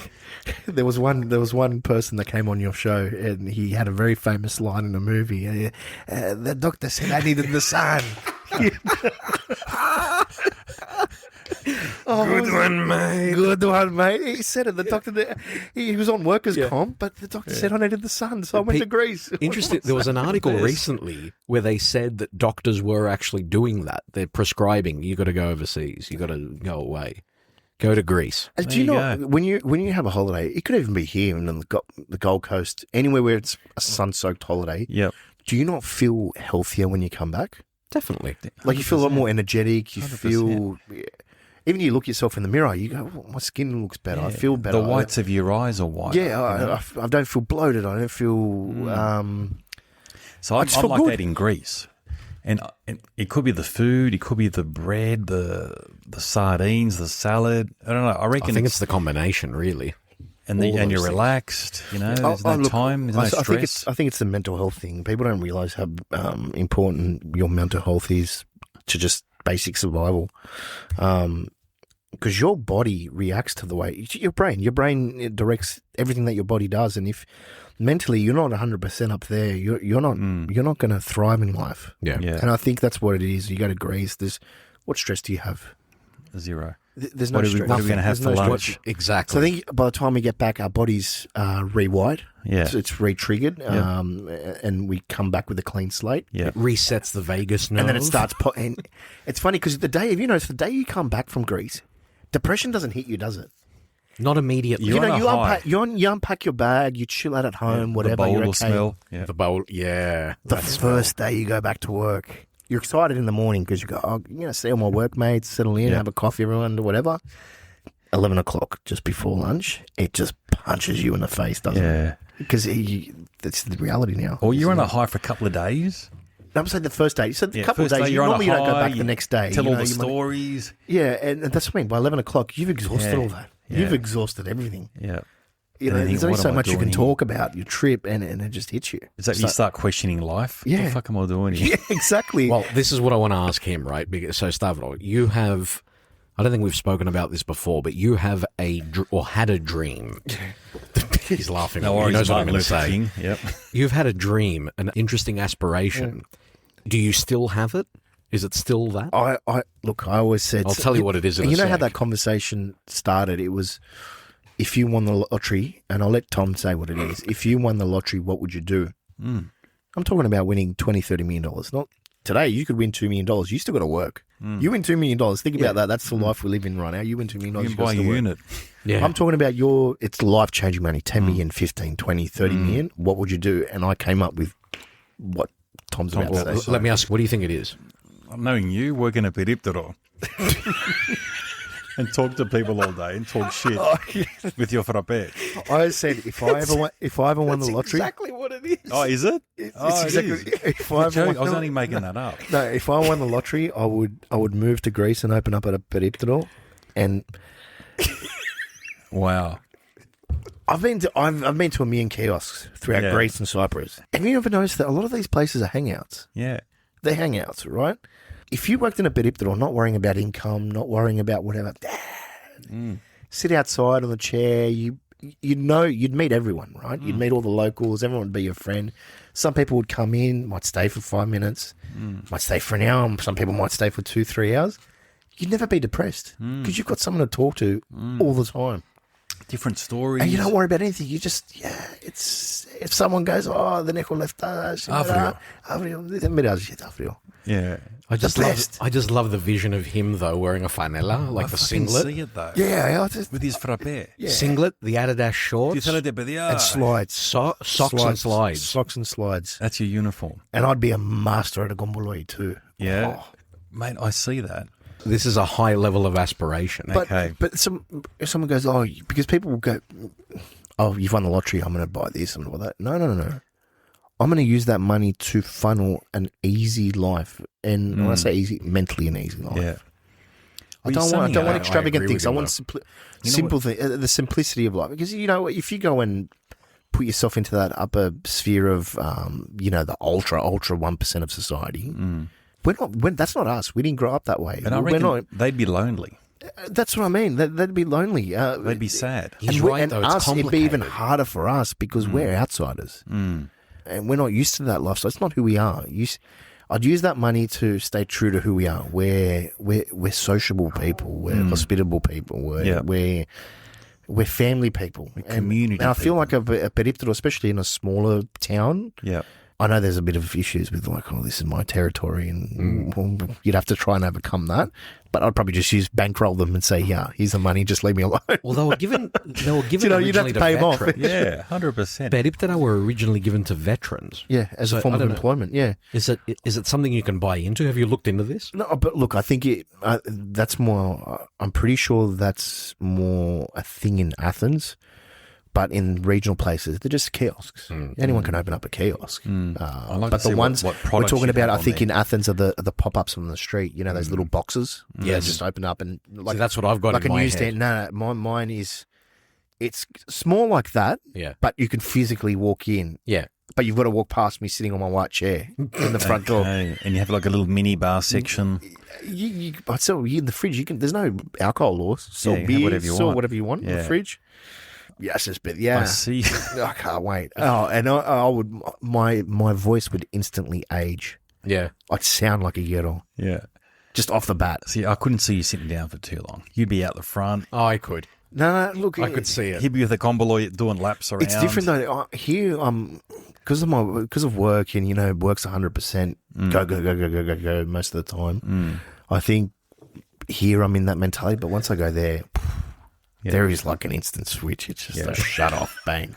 S4: There was one person that came on your show, and he had a very famous line in a movie. The doctor said I needed the sun.
S6: Good one, mate.
S4: Good one, mate. He said it. The doctor, he was on workers' comp, but the doctor said I needed the sun, so I went to Greece.
S6: Interesting. There was an article recently where they said that doctors were actually doing that. They're prescribing. You got to go overseas. You got to go away. Go to Greece.
S4: Do you know when you have a holiday? It could even be here in the Gold Coast, anywhere where it's a sun-soaked holiday.
S3: Yep.
S4: Do you not feel healthier when you come back?
S6: Definitely.
S4: Like you feel a lot more energetic. You
S3: 100%.
S4: feel. Even you look yourself in the mirror, you go, oh, my skin looks better. I feel better.
S3: The whites of your eyes are white.
S4: Yeah, I don't feel bloated. I don't feel.
S3: So I'm like that in Greece. And it could be the food, it could be the bread, the sardines, the salad. I don't know. I reckon
S6: I think it's the combination, really.
S3: And you're relaxed. There's no time, there's no stress.
S4: I think it's the mental health thing. People don't realise how important your mental health is to just basic survival. Because your body reacts to the way your brain directs everything that your body does, and if mentally you're not 100% up there, you're not going to thrive in life.
S6: Yeah.
S4: And I think that's what it is. You go to Greece. What stress do you have?
S3: Zero.
S4: There's no stress.
S3: What are we going to have for lunch?
S6: Exactly.
S4: So I think by the time we get back, our bodies are rewired.
S3: Yeah.
S4: It's re-triggered, and we come back with a clean slate.
S3: Yeah.
S6: It resets the vagus nerve.
S4: And then it starts... and it's funny because the day you come back from Greece, depression doesn't hit you, does it?
S6: Not immediately.
S4: You unpack your bag, you chill out at home, whatever.
S3: The bowl
S4: you're okay.
S3: will smell. Yeah.
S6: The bowl, yeah.
S4: The first day you go back to work, you're excited in the morning because you go, see all my workmates, settle in, have a coffee, everyone, do whatever. 11 o'clock, just before lunch, it just punches you in the face, doesn't it? Because that's the reality now.
S3: Or you're on a high for a couple of days.
S4: I'm saying the first day. So a couple of days, normally you don't go back the next day.
S3: Tell all the stories.
S4: Yeah, and that's what I mean. By 11 o'clock, you've exhausted all that. Yeah. You've exhausted everything.
S3: Yeah.
S4: There's only so much you can talk about your trip, and it just hits you.
S3: It's like you start questioning life.
S4: Yeah.
S3: What the fuck am I doing here?
S4: Yeah, exactly.
S6: Well, this is what I want to ask him, right? Because, so, Stavros, you have... I don't think we've spoken about this before, but you have had a dream. He's laughing.
S3: No,
S6: he knows what I'm going to say.
S3: King. Yep.
S6: You've had a dream, an interesting aspiration. Do you still have it? Is it still that?
S4: I always said...
S6: I'll tell you what it is in a
S4: You know
S6: sec.
S4: how that conversation started? It was, if you won the lottery, and I'll let Tom say what it is. If you won the lottery, what would you do? I'm talking about winning $20, $30 million. Not today, you could win $2 million. You still got to work. You win $2 million. Think about that. That's the life we live in right now. You win $2 million.
S3: You can buy a unit.
S6: Yeah.
S4: I'm talking about it's life-changing money, 10 million, 15, 20, 30 million. What would you do? And I came up with what Tom's about to say.
S6: Let me ask, what do you think it is?
S3: Knowing you, working at Periptero. And talk to people all day and talk shit with your frappe.
S4: I said if I ever won the lottery,
S6: exactly what it is.
S3: Oh, is it?
S4: It's exactly. If I
S3: I was only making that up.
S4: No, if I won the lottery, I would move to Greece and open up at a Periptero. And
S3: wow,
S4: I've been to a million kiosks throughout Greece and Cyprus. Have you ever noticed that a lot of these places are hangouts?
S3: Yeah,
S4: they're hangouts, right? If you worked in a Periptero, not worrying about income, not worrying about whatever, sit outside on the chair, you'd meet everyone, right? You'd meet all the locals, everyone would be your friend. Some people would come in, might stay for 5 minutes, might stay for an hour, some people might stay for 2-3 hours. You'd never be depressed because you've got someone to talk to all the time.
S3: Different stories.
S4: And you don't worry about anything. You just, it's if someone goes, the Neko left us.
S3: Yeah.
S6: I just love the vision of him, though, wearing a flanella, like the singlet.
S3: I see it, though.
S4: Yeah.
S3: With his frappe.
S4: Yeah.
S6: Singlet, the Adidas shorts.
S4: And slides.
S6: Socks and slides.
S4: Socks and slides.
S3: That's your uniform.
S4: And I'd be a master at a gomboloi too.
S3: Yeah. Oh. Mate, I see that.
S6: This is a high level of aspiration.
S4: But if someone goes, because people will go, you've won the lottery, I'm going to buy this and all that. No. I'm going to use that money to funnel an easy life. And when I say easy, mentally an easy life.
S3: Yeah.
S4: I don't want extravagant things. I want simple things, the simplicity of life. Because, if you go and put yourself into that upper sphere of, the ultra 1% of society, that's not us. We didn't grow up that way.
S3: And I reckon they'd be lonely.
S4: That's what I mean. They'd be lonely.
S3: They'd be sad.
S6: He's right, though. It's
S4: it'd be even harder for us because we're outsiders. And we're not used to that lifestyle. It's not who we are. I'd use that money to stay true to who we are. We're sociable people. We're hospitable people. We're family people.
S3: Community
S4: and I feel like a Periptero, especially in a smaller town.
S3: Yeah.
S4: I know there's a bit of issues with this is my territory, and you'd have to try and overcome that. But I'd probably just bankroll them and say, here's the money, just leave me alone.
S6: Well, they were given
S4: you'd have to pay them off.
S3: Yeah, 100%.
S6: Periptera were originally given to veterans.
S4: Yeah, as a form of employment, yeah.
S6: Is it something you can buy into? Have you looked into this?
S4: No, but look, I think that's more, I'm pretty sure that's more a thing in Athens. But in regional places, they're just kiosks. Anyone can open up a kiosk. But the ones we're talking about, I think, in Athens are the pop-ups on the street. Those little boxes. Yeah, just open up and
S6: so that's what I've got
S4: like
S6: in
S4: a
S6: my
S4: newsstand.
S6: head.
S4: No, mine is. It's small like that.
S6: Yeah,
S4: but you can physically walk in.
S6: Yeah,
S4: but you've got to walk past me sitting on my white chair in the front door.
S3: And you have like a little mini bar section.
S4: You in the fridge. There's no alcohol laws. Sell beer, whatever you want in the fridge. Yes, but
S3: I see.
S4: I can't wait. And I would. My voice would instantly age.
S6: Yeah,
S4: I'd sound like a ghetto.
S3: Yeah,
S4: just off the bat.
S3: See, I couldn't see you sitting down for too long. You'd be out the front.
S6: Oh, I could.
S4: No, look,
S6: I could see it.
S3: He'd be with a convoy doing laps around.
S4: It's different though. Here, because of work, and work's 100%. Go most of the time. I think here I'm in that mentality, but once I go there, there is like an instant switch. It's just a shut off, bang.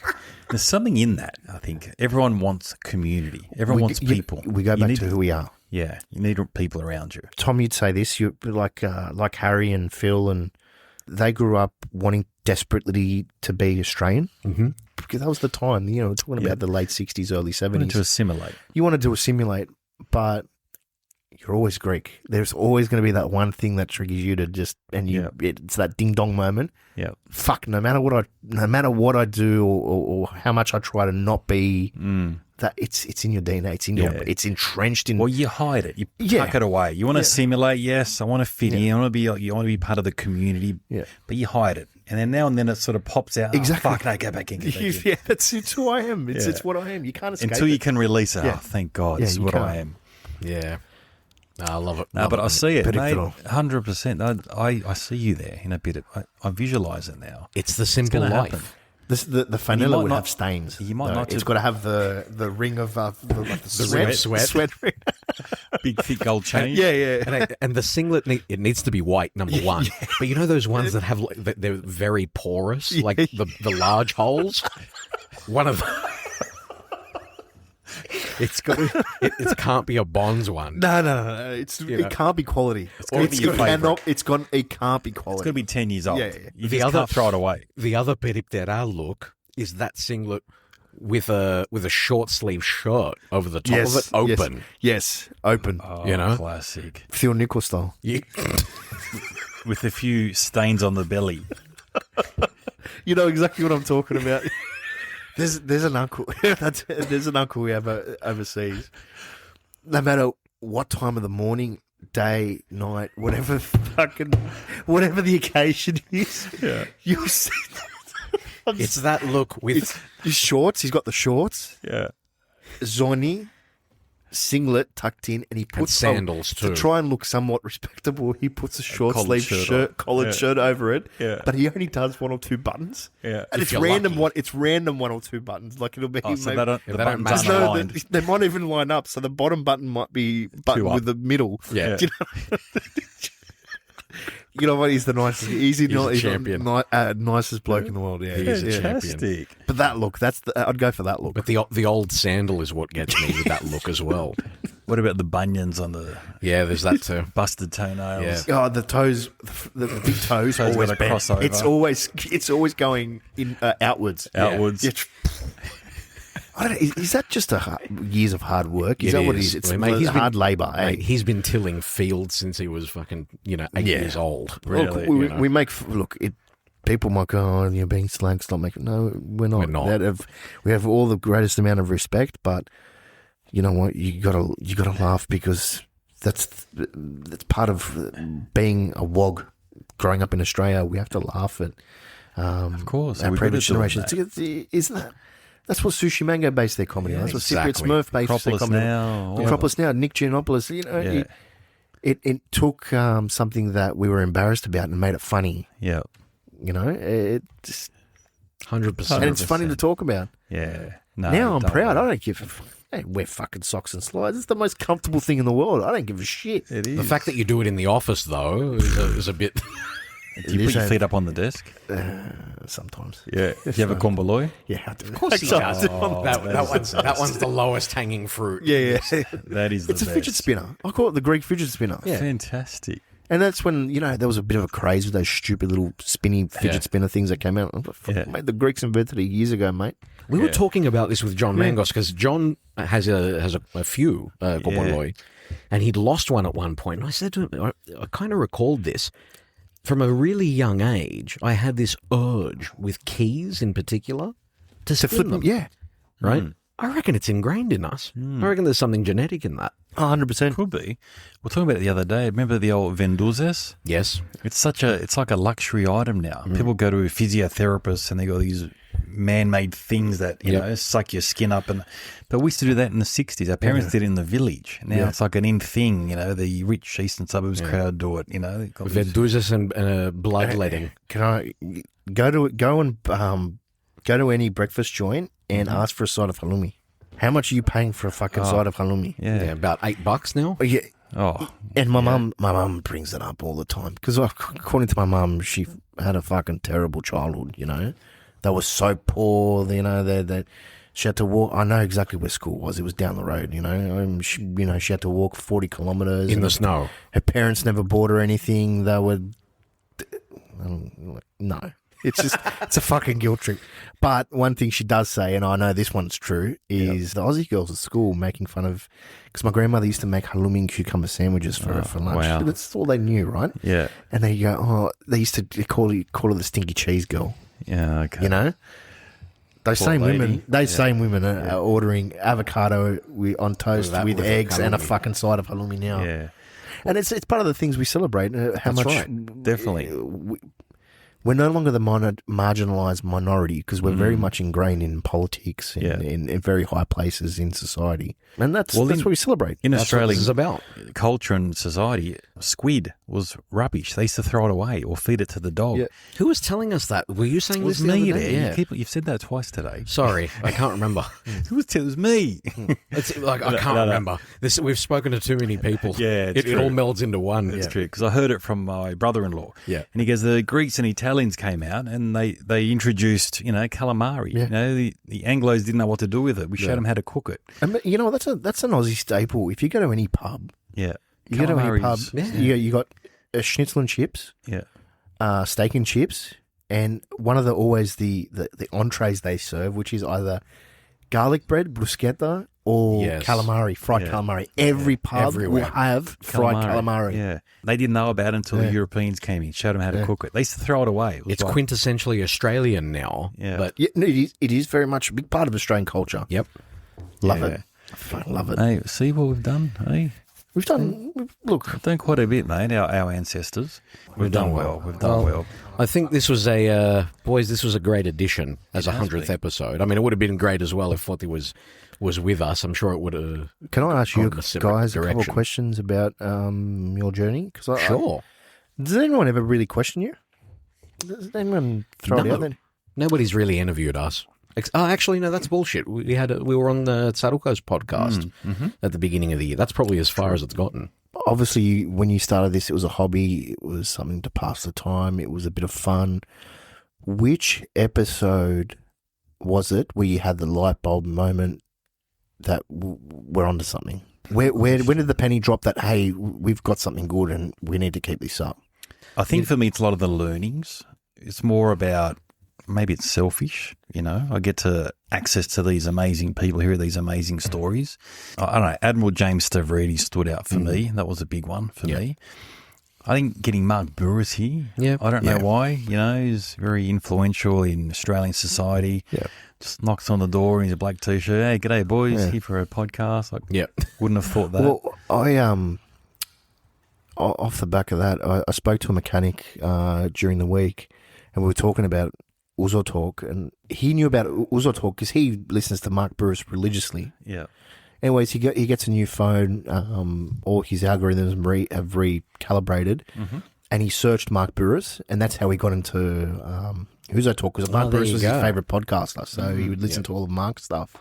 S3: There's something in that. I think everyone wants community. Everyone wants people.
S4: We go back to who we are.
S3: Yeah, you need people around you.
S4: Tom, you'd say this. You like Harry and Phil, and they grew up wanting desperately to be Australian.
S6: Mm-hmm.
S4: Because that was the time. We're talking about the late 60s, early 70s.
S3: Wanted to assimilate.
S4: You wanted to assimilate, but you're always Greek. There's always going to be that one thing that triggers you to just, and it's that ding dong moment.
S3: Yeah.
S4: Fuck. No matter what I do, or how much I try to not be, that it's in your DNA. It's in it's entrenched in.
S3: Well, you hide it. You tuck it away. You want to assimilate. Yes, I want to fit in. You want to be part of the community. Yeah. But you hide it, and then now and then it sort of pops out.
S4: Exactly.
S3: Oh, fuck no, go back in.
S4: Yeah, it's who I am. It's what I am. You can't escape
S3: until you
S4: it.
S3: can release it. Yeah. Oh, thank God, this is what I am.
S6: Yeah. I love it.
S3: No, but I see it, mate. 100%. I see you there in a bit. I visualise it now.
S6: It's the simple life.
S3: Happen.
S4: The vanilla would have stains.
S3: You might not.
S4: It's got to have the ring of the sweat ring.
S3: Big thick gold chain.
S6: Yeah. And the singlet it needs to be white. Number one. But you know those ones that have they're very porous, like the large holes. One of them. It can't be a Bonds one.
S4: No. It can't be quality. It can't be quality.
S3: It's got to be 10 years old. You can't throw it away.
S6: The other peripteral look is that singlet with a short sleeve shirt over the top of it, open.
S4: Yes, open.
S3: Oh, classic.
S4: Phil Nickel style.
S6: Yeah.
S3: With a few stains on the belly.
S4: You know exactly what I'm talking about. There's an uncle. There's an uncle we have overseas. No matter what time of the morning, day, night, whatever the occasion is, you'll see.
S6: It's that look with
S4: his shorts. He's got the shorts.
S3: Yeah.
S4: Zoni, singlet tucked in, and he puts
S6: sandals too.
S4: To try and look somewhat respectable, he puts a short sleeve collared shirt over it.
S3: Yeah.
S4: But he only does one or two buttons.
S3: Yeah.
S4: And it's random one or two buttons. Like it'll be
S3: so
S4: maybe,
S3: they don't match.
S4: They might even line up. So the bottom button might be buttoned with the middle.
S6: Yeah.
S4: You know what? He's the nicest. He's
S6: the champion.
S4: Nicest bloke in the world. Yeah,
S6: he's a champion.
S4: But that look, I'd go for that look.
S6: But the old sandal is what gets me with that look as well.
S3: What about the bunions on the?
S6: Yeah, there's that too.
S3: Busted toenails.
S4: Yeah. Oh, the toes, the big toes always bent.
S3: Crossover.
S4: It's always going in outwards.
S3: Outwards.
S4: Yeah. I don't know. Is that just years of hard work? Is that what it is? It's hard labour.
S6: Mate, he's been tilling fields since he was fucking 8 years old.
S4: Really, look, we make people might go, "Oh, you're being slang, stop making." No, we're not. We have all the greatest amount of respect, but you know what? You gotta laugh because that's part of being a wog. Growing up in Australia, we have to laugh at.
S3: Of course,
S4: our previous generations. Isn't that? That's what Sushi Mango based their comedy on. That's what Cypriot Smurf based their comedy on. Acropolis Now, Nick Giannopoulos. It took something that we were embarrassed about and made it funny.
S3: Yeah.
S4: It just
S6: 100%.
S4: And it's funny to talk about.
S3: Yeah.
S4: Now I'm proud. I don't give a fuck. I don't wear fucking socks and slides. It's the most comfortable thing in the world. I don't give a shit.
S3: It is.
S6: The fact that you do it in the office, though, is a bit...
S3: Do you put your feet up on the desk?
S4: Sometimes.
S3: Yeah. Do you have a komboloi?
S4: Yeah, I do.
S6: Of course he does. That one's the lowest hanging fruit.
S4: Yeah.
S3: That is the
S4: best. It's a fidget spinner. I call it the Greek fidget spinner.
S3: Yeah. Fantastic.
S4: And that's when, there was a bit of a craze with those stupid little spinny fidget spinner things that came out. Mate, the Greeks invented it years ago, mate.
S6: We were talking about this with John Mangos because John has a few komboloi, and he'd lost one at one point. And I said to him, I kind of recalled this. From a really young age, I had this urge with keys in particular to flip them.
S4: Yeah.
S6: Right? I reckon it's ingrained in us. I reckon there's something genetic in that.
S4: 100%.
S3: Could be. We were talking about it the other day. Remember the old venduzes?
S6: Yes.
S3: It's like a luxury item now. People go to a physiotherapist and they got these man-made things that, you know, suck your skin up. But we used to do that in the 60s. Our parents did it in the village. Now it's like an in thing, you know, the rich eastern suburbs crowd do it, you know.
S6: Verduzes and bloodletting.
S4: Can I go to any breakfast joint and ask for a side of halloumi? How much are you paying for a fucking side of halloumi?
S6: Yeah, about $8 now.
S4: Yeah. Oh, and my mum brings it up all the time because according to my mum, she had a fucking terrible childhood. You know, they were so poor. You know, that she had to walk. I know exactly where school was. It was down the road. You know, she had to walk 40 kilometers
S6: in the snow.
S4: Her parents never bought her anything. They were no. It's just, it's a fucking guilt trip. But one thing she does say, and I know this one's true, is the Aussie girls at school making fun of, because my grandmother used to make halloumi and cucumber sandwiches for lunch.
S3: Wow.
S4: That's all they knew, right?
S3: Yeah.
S4: And they go, they used to call her the stinky cheese girl.
S3: Yeah, okay.
S4: You know? Those same women are ordering avocado on toast with eggs and a fucking side of halloumi now.
S3: Yeah.
S4: And it's part of the things we celebrate.
S3: Definitely.
S4: We're no longer the marginalised minority because we're very much ingrained in politics and in very high places in society. And that's what we celebrate.
S3: In
S4: that's
S3: Australian
S4: what this is about.
S3: Culture and society, squid was rubbish. They used to throw it away or feed it to the dog.
S4: Yeah.
S6: Who was telling us that? Were you saying
S3: It was
S6: this the
S3: me
S6: other day?
S3: there. You've said that twice today.
S6: Sorry, I can't remember.
S3: It was me.
S6: It's like I can't remember. This we've spoken to too many people.
S3: Yeah,
S6: it all melds into one.
S3: It's true because I heard it from my brother-in-law.
S6: Yeah,
S3: and he goes, the Greeks and Italians came out and they introduced calamari.
S4: Yeah.
S3: You know, the Anglos didn't know what to do with it. We showed them how to cook it.
S4: And, you know, that's an Aussie staple. If you go to any pub, you go to any pub, you got a schnitzel and chips, steak and chips, and one of the entrees they serve, which is either garlic bread, bruschetta, or calamari, fried calamari. Every pub will have fried calamari.
S3: Yeah. They didn't know about it until the Europeans came in, showed them how to cook it. They used to throw it away.
S6: It's quintessentially Australian now.
S3: Yeah.
S6: But
S4: it is very much a big part of Australian culture.
S6: Yep.
S4: Love it. I fucking love it.
S3: Hey, see what we've done, hey?
S4: We've done
S3: quite a bit, mate, our ancestors. We've done well. We've done well.
S6: I think this was this was a great addition as a 100th episode. I mean, it would have been great as well if Foti was with us. I'm sure it would have.
S4: Can I ask you guys a couple of questions about your journey?
S6: Sure.
S4: Does anyone ever really question you? Does anyone throw it out there?
S6: Nobody's really interviewed us. Actually, no, that's bullshit. We were on the Saddlecoast podcast at the beginning of the year. That's probably as far as it's gotten.
S4: Obviously, when you started this, it was a hobby. It was something to pass the time. It was a bit of fun. Which episode was it where you had the light bulb moment that we're onto something? When did the penny drop that, hey, we've got something good and we need to keep this up?
S3: I think for me, it's a lot of the learnings. It's more about, maybe it's selfish, you know. I get to access to these amazing people, hear these amazing stories. I don't know, Admiral James Stavros stood out for me. That was a big one for me. I think getting Mark Burris here, I don't know why, you know, he's very influential in Australian society. Yeah. Just knocks on the door in his black T-shirt. Hey, g'day, boys, here for a podcast. Wouldn't have thought that.
S4: Well, I off the back of that, I spoke to a mechanic during the week and we were talking about Ouzo Talk, and he knew about Ouzo Talk because he listens to Mark Burris religiously.
S3: Yeah.
S4: Anyways, he gets a new phone, all his algorithms have recalibrated, and he searched Mark Burris, and that's how he got into Ouzo Talk, because Mark Burris was his favourite podcaster, so he would listen to all of Mark's stuff.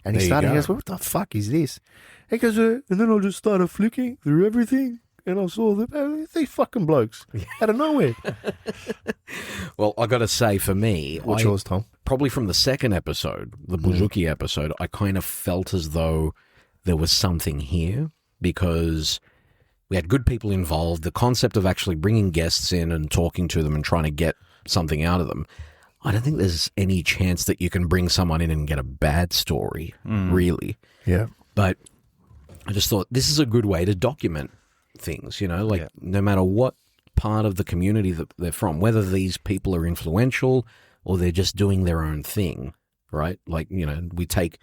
S4: And he goes, what the fuck is this? He goes, and then I just started flicking through everything. And I saw these fucking blokes out of nowhere.
S6: Well, I got to say, for me,
S4: what's yours, Tom?
S6: Probably from the second episode, the Buzuki episode, I kind of felt as though there was something here because we had good people involved. The concept of actually bringing guests in and talking to them and trying to get something out of them. I don't think there's any chance that you can bring someone in and get a bad story, really.
S4: Yeah.
S6: But I just thought this is a good way to document things, you know, like no matter what part of the community that they're from, whether these people are influential or they're just doing their own thing, right? Like, you know, we take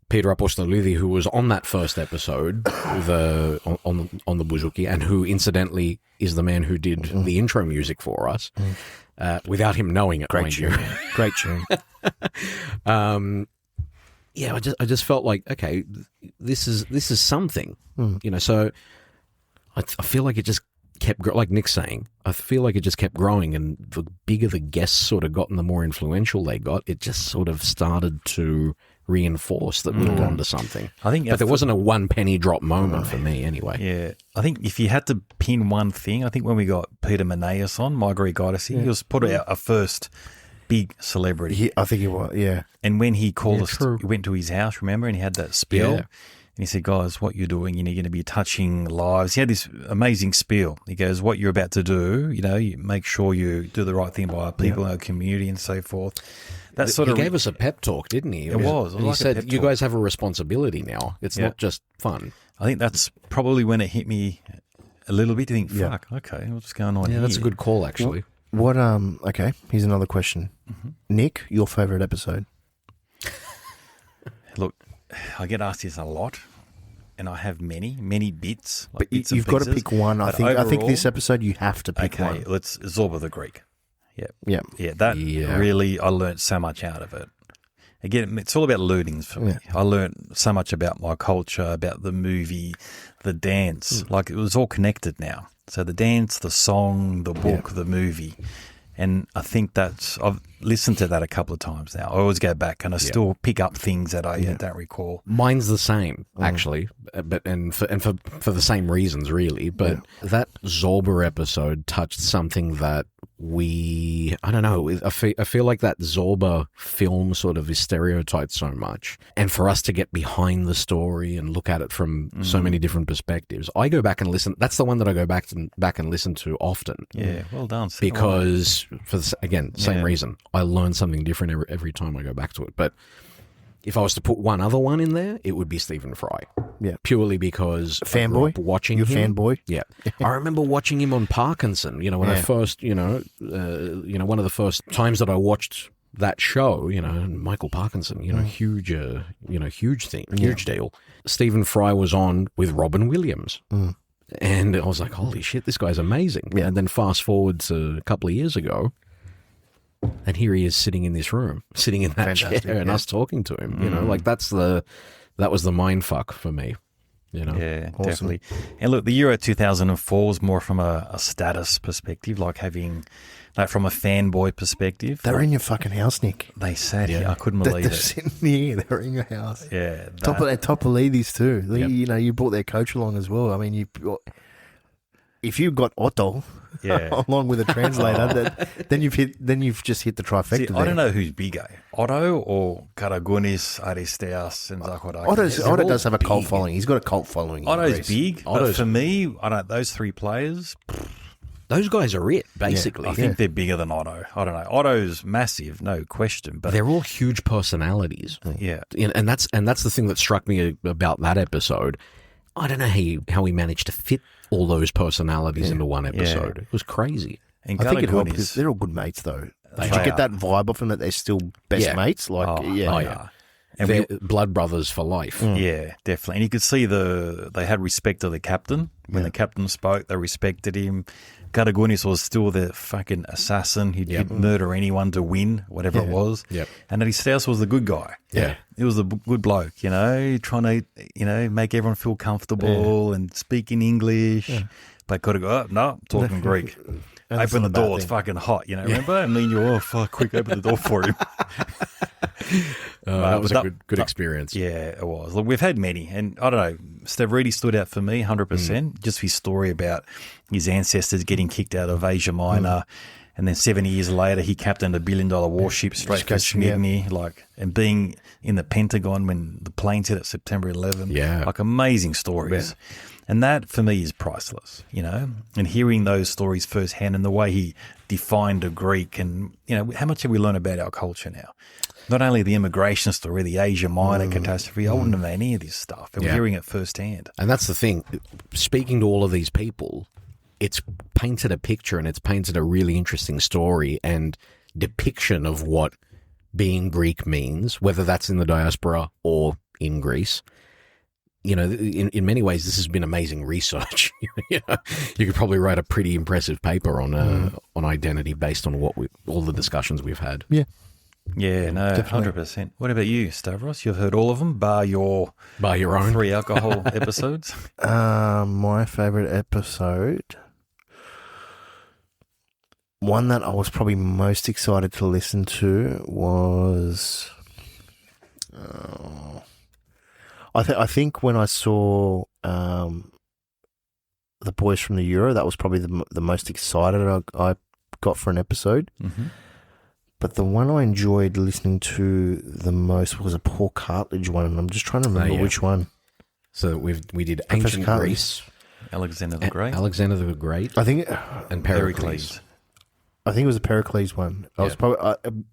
S6: Peter Apostolidi, who was on that first episode on the Buzuki and who incidentally is the man who did the intro music for us. without him knowing it.
S4: Great tune. Great tune.
S6: Yeah, I just felt like, okay, this is something, you know. So I feel like it just kept like Nick's saying. I feel like it just kept growing, and the bigger the guests sort of got, and the more influential they got, it just sort of started to reinforce that we were onto something.
S3: I think,
S6: but there wasn't a one penny drop moment for me, anyway.
S3: Yeah, I think if you had to pin one thing, I think when we got Peter Maneas on, My Greek Odyssey, he was put out a first big celebrity.
S4: I think he was, yeah.
S3: And when he called us, we went to his house, remember, and he had that spiel. Yeah. And he said, guys, what you're doing, you're going to be touching lives. He had this amazing spiel. He goes, what you're about to do, you know, you make sure you do the right thing by our people in our community and so forth. That sort
S6: he gave us a pep talk, didn't he?
S3: It was.
S6: And he said, you guys have a responsibility now. It's not just fun.
S3: I think that's probably when it hit me a little bit to think, fuck, okay, what's going on here?
S6: Yeah, that's a good call, actually.
S4: What, okay, here's another question. Nick, your favourite episode?
S3: Look, I get asked this a lot, and I have many bits.
S4: Like but you've got to pick one. I think this episode you have to pick one.
S3: Okay, let's Zorba the Greek. Yeah. That really, I learnt so much out of it. Again, it's all about learnings for me. I learnt so much about my culture, about the movie, the dance. Like, it was all connected now. So the dance, the song, the book, the movie. And I think I've listened to that a couple of times now. I always go back and I still pick up things that I don't recall.
S6: Mine's the same, actually, but for the same reasons, really. But that Zorba episode touched something that I don't know, I feel like that Zorba film sort of is stereotyped so much. And for us to get behind the story and look at it from so many different perspectives, I go back and listen. That's the one that I go back and listen to often.
S3: Yeah, well done.
S6: Because, same reason. I learn something different every time I go back to it. But if I was to put one other one in there, it would be Stephen Fry.
S4: Yeah.
S6: Purely because
S4: fanboy?
S6: Watching
S4: You're
S6: him.
S4: Fanboy?
S6: Yeah. I remember watching him on Parkinson, when I first, one of the first times that I watched that show, Michael Parkinson, huge thing, huge deal. Stephen Fry was on with Robin Williams. And I was like, holy shit, this guy's amazing. Yeah. And then fast forward to a couple of years ago, and here he is sitting in this room, sitting in that chair, and us talking to him. That was the mind fuck for me.
S3: Yeah, awesome. Definitely. And look, the Euro 2004 was more from a status perspective, like from a fanboy perspective.
S4: They were in your fucking house, Nick.
S3: They sat here. I couldn't believe
S4: they're sitting here. They were in your house.
S3: Yeah.
S4: Top of ladies too. Yep. You brought their coach along as well. I mean, if you've got Otto along with a translator, then you've just hit the trifecta.
S3: See, I don't know who's bigger, Otto or Karagunis, Aristeas, and Zacharakis.
S4: Otto does have a cult following. He's got a cult following.
S3: Otto's big, but for me, those three players,
S6: those guys are it, basically.
S3: I think they're bigger than Otto. I don't know. Otto's massive, no question, but
S6: they're all huge personalities.
S3: Yeah,
S6: and that's the thing that struck me about that episode. I don't know how he managed to fit all those personalities into one episode. It was crazy.
S4: And I think it helped because they're all good mates, though. Did you get that vibe off them that they're still best mates?
S6: And they're blood brothers for life.
S3: Yeah, definitely. And you could see they had respect of the captain. When the captain spoke, they respected him. Karagunis was still the fucking assassin. He'd murder anyone to win, whatever it was.
S6: Yep.
S3: And Aristeas was the good guy.
S6: Yeah.
S3: He was the good bloke, trying to, make everyone feel comfortable and speak in English. Yeah. But could have go, no, talking Greek. Open the door, it's fucking hot, remember? And then quick, open the door for him.
S6: That was a good experience.
S3: Yeah, it was. Look, we've had many, and I don't know, Stavros stood out for me 100%. Just his story about his ancestors getting kicked out of Asia Minor, and then 70 years later, he captained a $1 billion warship straight to Smyrni, and being in the Pentagon when the planes hit at September 11.
S6: Yeah.
S3: Amazing stories. Yeah. And that, for me, is priceless, and hearing those stories firsthand and the way he defined a Greek and, how much have we learned about our culture now? Not only the immigration story, the Asia Minor catastrophe, I wouldn't have known any of this stuff, and we're hearing it firsthand.
S6: And that's the thing. Speaking to all of these people, it's painted a picture and it's painted a really interesting story and depiction of what being Greek means, whether that's in the diaspora or in Greece. you know, in many ways, this has been amazing research. You know, you could probably write a pretty impressive paper on identity based on all the discussions we've had.
S4: Yeah.
S3: Yeah, no, 100%. What about you, Stavros? You've heard all of them, bar your own 3 alcohol episodes?
S4: My favourite episode, one that I was probably most excited to listen to was, I think when I saw the boys from the Euro, that was probably the most excited I got for an episode.
S3: Mm-hmm.
S4: But the one I enjoyed listening to the most was a Paul Cartledge one, and I'm just trying to remember which one.
S6: So we did
S4: Professor
S6: Ancient
S4: Cartledge.
S6: Greece,
S3: Alexander the Great.
S6: Alexander the Great,
S4: I think,
S6: and Pericles.
S4: I think it was the Pericles one. I was probably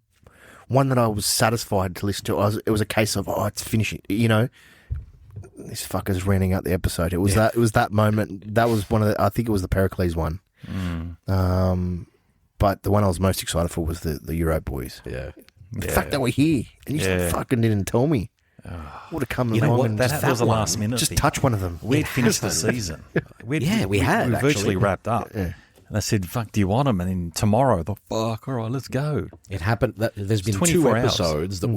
S4: one that I was satisfied to listen to. It was a case of it's finishing. You know, this fucker's renting out the episode. It was that. It was that moment. That was one of the. I think it was the Pericles one. But the one I was most excited for was the Euro boys.
S6: Yeah.
S4: The fact that we're here and you just fucking didn't tell me. Would have come along and
S3: that was the last minute.
S4: Just touch one of them.
S3: We'd finished the season.
S6: We had
S3: We virtually wrapped up.
S4: Yeah.
S3: And I said, fuck, do you want them? And then tomorrow, I thought, fuck, all right, let's go.
S6: It happened. There's been 2 episodes that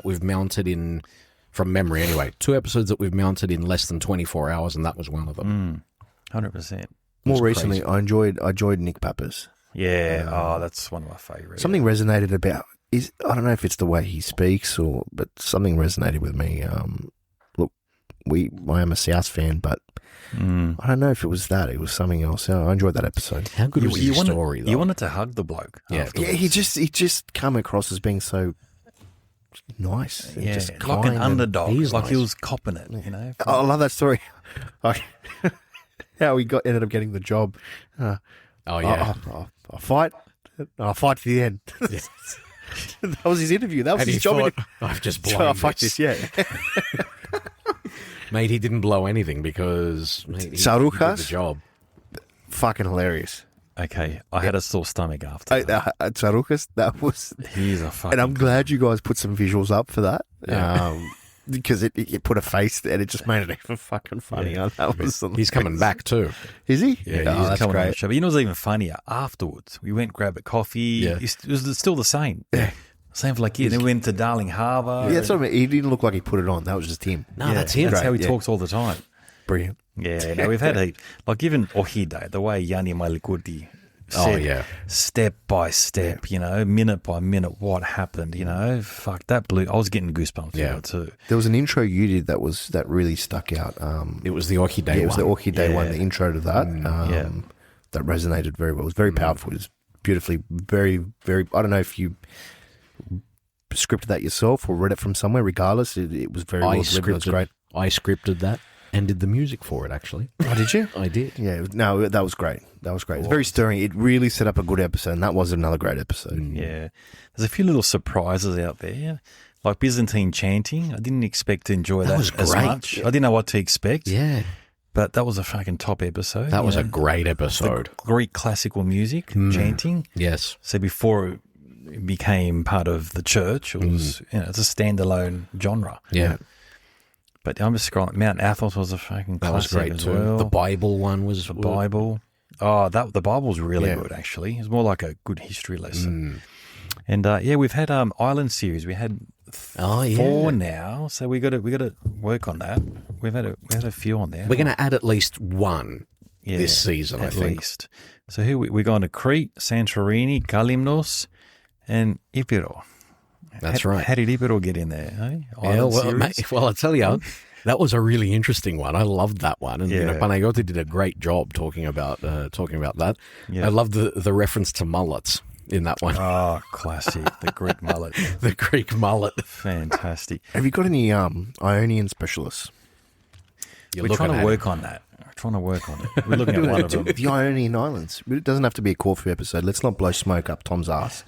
S6: we've mounted in, from memory anyway, 2 episodes that we've mounted in less than 24 hours, and that was one of them.
S3: 100%.
S4: More recently, I enjoyed Nick Pappas.
S3: Yeah, that's one of my favourites.
S4: Something resonated about I don't know if it's the way he speaks but something resonated with me. Look, I am a South fan, but I don't know if it was that. It was something else. I enjoyed that episode.
S6: How good was his story, though?
S3: You wanted to hug the bloke.
S6: Yeah,
S3: afterwards.
S4: He just come across as being so nice.
S3: Yeah,
S4: just
S3: like an
S4: kind
S3: underdog.
S6: He is
S3: Like he
S6: nice.
S3: was copping it, you know.
S4: I love that story. How he ended up getting the job. I'll fight to the end. That was his interview. That was his job.
S6: I've just blown
S4: fuck
S6: this.
S4: this, yeah.
S6: Mate, he didn't blow anything because he did
S4: Sarukas?
S6: the job.
S4: Fucking hilarious.
S3: Okay, I had a sore stomach after.
S4: Tsaroukas, that was...
S3: He's a fucking...
S4: And I'm glad you guys put some visuals up for that. Because it put a face and it just made it even fucking funny.
S3: Yeah.
S4: That was
S6: He's coming back too.
S4: Is he?
S3: Yeah,
S4: Oh,
S3: he's
S4: that's
S3: coming on the
S4: great.
S3: show. But you know what's even funnier? Afterwards, we went grab a coffee.
S6: Yeah.
S3: It was still the same. Yeah. Same for like you. Then we went to Darling Harbour.
S4: Yeah, that's what I mean. He didn't look like he put it on. That was just him.
S6: No, that's him.
S3: That's how he
S4: Great,
S3: talks all the time.
S4: Brilliant.
S3: Yeah, no, we've had heat. Like even Ohide, the way Yanni Malikurdi said step by step, you know, minute by minute what happened, you know. Fuck, that blew. I was getting goosebumps too.
S4: There was an intro you did that really stuck out.
S6: It was the Orchid Day
S4: it was
S6: one.
S4: the Orchid Day one, the intro to that. That resonated very well. It was very powerful. It was beautifully, very, very... I don't know if you scripted that yourself or read it from somewhere. Regardless, it was very well delivered. It was great.
S6: I scripted that and did the musiuk for it, actually.
S4: Oh, did you?
S6: I did.
S4: Yeah. No, that was great. That was great. It was very stirring. It really set up a good episode, and that was another great episode.
S3: Yeah. There's a few little surprises out there. Like Byzantine chanting. I didn't expect to enjoy that
S6: was
S3: as
S6: great.
S3: much. I didn't know what to expect.
S6: Yeah.
S3: But that was a fucking top episode.
S6: That was a great episode.
S3: The Greek classical music, chanting.
S6: Yes.
S3: So before it became part of the church, it was, it's a standalone genre.
S6: Yeah.
S3: But I'm just scrolling. Mount Athos was a fucking
S6: That was
S3: classic
S6: great
S3: as
S6: too.
S3: well.
S6: The Bible one was...
S3: The Bible. Oh, the Bible's really good, actually. It's more like a good history lesson. And, we've had Island series. We had 4 now, so we got to work on that. We had a few on there.
S6: We're going to add at least one this season, I think.
S3: Least. So here we're going to Crete, Santorini, Kalimnos, and Epiro.
S6: That's right.
S3: How did Epiro get in there? Eh?
S6: Well, I tell you, that was a really interesting one. I loved that one, and Panagiotis did a great job talking about that.
S3: Yeah.
S6: I loved the reference to mullets in that one.
S3: Oh, classic. The Greek mullet.
S6: The Greek mullet.
S3: Fantastic.
S4: Have you got any Ionian specialists?
S3: We're trying to work on that. We're looking at one of them.
S4: The Ionian Islands. It doesn't have to be a Corfu episode. Let's not blow smoke up Tom's ass.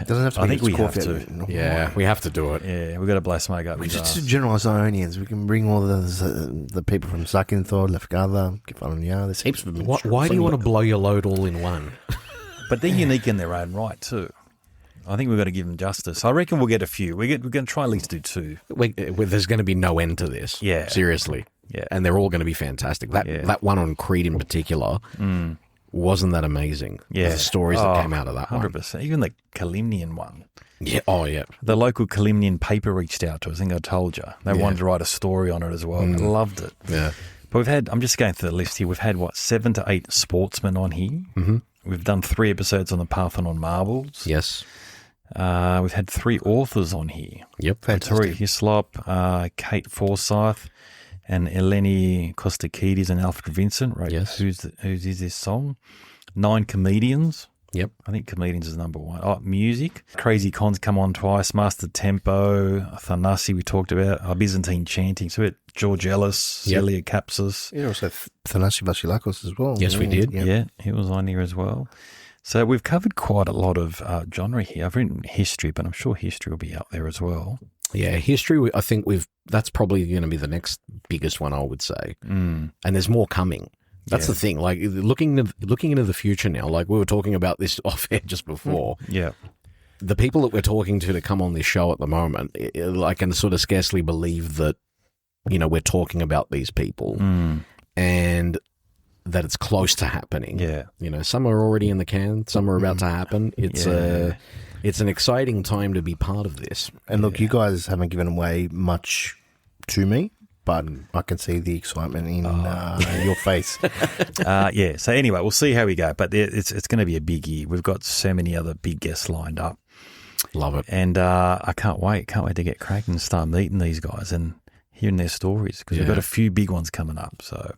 S4: It doesn't have to be
S3: I think we
S4: Corfu.
S3: have to.
S6: Yeah, we have to do it.
S3: Yeah, we've got to blow smoke up.
S4: We just generalise Ionians. We can bring all the people from Zakynthos, Lefkada, Kefalonia. There's heaps of them.
S6: Why do you want to blow your load all in one?
S3: But they're unique in their own right too. I think we've got to give them justice. I reckon we'll get a few. We're going to try at least do 2.
S6: There's going to be no end to this.
S3: Yeah.
S6: Seriously.
S3: Yeah.
S6: And they're all going to be fantastic. That one on Crete in particular, wasn't that amazing?
S3: Yeah.
S6: The stories that came out of that
S3: 100%.
S6: one.
S3: Even the Kalimnian one.
S6: Yeah. Oh, yeah.
S3: The local Kalimnian paper reached out to us. I think I told you. They wanted to write a story on it as well. I loved it.
S6: Yeah.
S3: But we've had, I'm just going through the list here, we've had, 7 to 8 sportsmen on here.
S6: Mm-hmm.
S3: We've done 3 episodes on the Parthenon marbles.
S6: Yes.
S3: We've had 3 authors on here.
S6: Yep.
S3: Tori Hislop, Kate Forsyth, and Eleni Kostakidis and Alfred Vincent wrote Whose Is This Song? 9 comedians.
S6: Yep.
S3: I think comedians is number 1. Oh, music. Crazy Cons come on twice. Master Tempo, Athanassiou we talked about. Byzantine chanting. So we had George Ellis, Celia Capsis.
S4: Yeah, also Athanassiou Vasilakos as well.
S6: Yes, we did.
S3: Yeah, he was on here as well. So we've covered quite a lot of genre here. I've written history, but I'm sure history will be out there as well.
S6: Yeah, history, I think that's probably going to be the next biggest one, I would say. And there's more coming. That's the thing. Like looking into the future now, like we were talking about this off air just before.
S3: Yeah.
S6: The people that we're talking to come on this show at the moment, I can sort of scarcely believe that, we're talking about these people and that it's close to happening.
S3: Yeah.
S6: Some are already in the can, some are about to happen. It's an exciting time to be part of this.
S4: And look, you guys haven't given away much to me, but I can see the excitement in your face.
S3: Yeah. So anyway, we'll see how we go. But it's going to be a big year. We've got so many other big guests lined up.
S6: Love it.
S3: And I can't wait. Can't wait to get cracking and start meeting these guys and hearing their stories because we've got a few big ones coming up. So,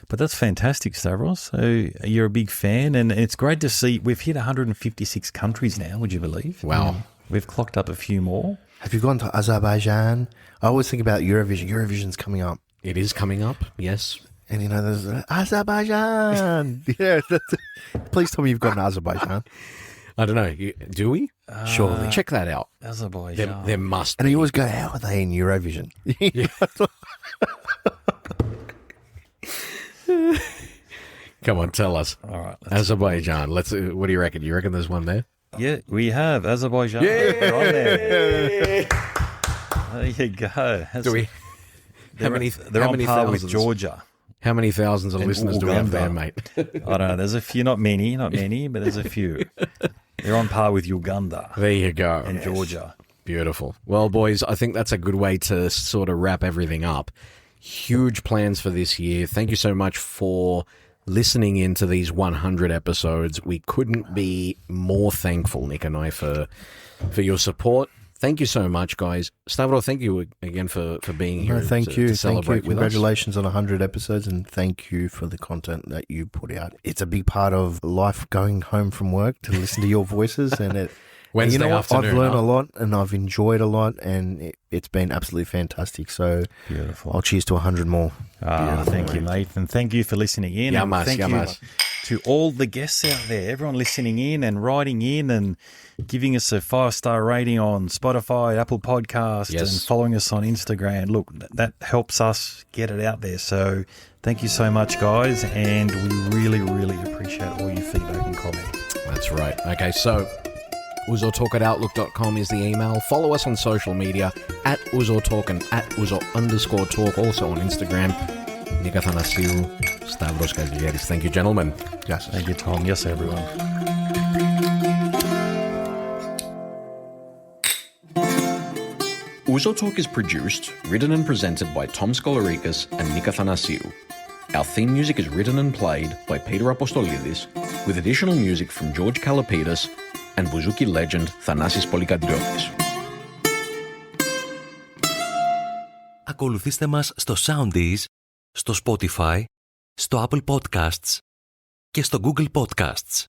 S3: but that's fantastic, Stavros. So you're a big fan, and it's great to see. We've hit 156 countries now. Would you believe?
S6: Wow.
S3: We've clocked up a few more.
S4: Have you gone to Azerbaijan? I always think about Eurovision. Eurovision's coming up.
S6: It is coming up, yes.
S4: And there's Azerbaijan. Yeah. Please tell me you've gone to Azerbaijan.
S6: I don't know. Do we?
S4: Surely.
S6: Check that out.
S3: Azerbaijan.
S6: There must be.
S4: And you always go, how are they in Eurovision?
S6: Come on, tell us.
S3: All right.
S6: Azerbaijan. What do you reckon? You reckon there's one there?
S3: Yeah, we have Azerbaijan. They're on there. There you go.
S6: Do we?
S3: They're on par with Georgia.
S6: How many thousands of listeners do we have there, mate?
S3: I don't know. There's a few, not many, but there's a few. They're on par with Uganda.
S6: There you go.
S3: And Georgia.
S6: Beautiful. Well, boys, I think that's a good way to sort of wrap everything up. Huge plans for this year. Thank you so much for listening into these 100 episodes. We couldn't be more thankful, Nick and I, for your support. Thank you so much, guys. Stavros, thank you again for being here.
S4: Thank you.
S6: To celebrate with us.
S4: Congratulations on 100 episodes, and thank you for the content that you put out. It's a big part of life going home from work to listen to your voices, and
S6: Wednesday afternoon.
S4: I've learned a lot, and I've enjoyed a lot, and it's been absolutely fantastic. So
S3: beautiful.
S4: I'll cheers to 100 more.
S3: Thank you, mate, and thank you for listening in.
S6: Thank
S3: you to all the guests out there, everyone listening in and writing in and giving us a 5-star rating on Spotify, Apple Podcasts, and following us on Instagram. Look, that helps us get it out there. So thank you so much, guys, and we really, really appreciate all your feedback and comments.
S6: That's right. Okay, so Ouzo Talk at outlook.com is the email. Follow us on social media at Ouzo Talk and at Ouzo_Talk, also on Instagram. Nick Athanassiou, Stavros Kazilieris. Thank you, gentlemen.
S3: Yes. Thank you, Tom. Yes, everyone.
S1: Ouzo Talk is produced, written and presented by Tom Skolarikis and Nick Athanassiou. Our theme music is written and played by Peter Apostolidis, with additional music from George Kalapidis and Bouzouki legend Thanassis Polikadriotis.
S12: Ακολουθήστε μας στο Soundees, στο Spotify, στο Apple Podcasts και στο Google Podcasts.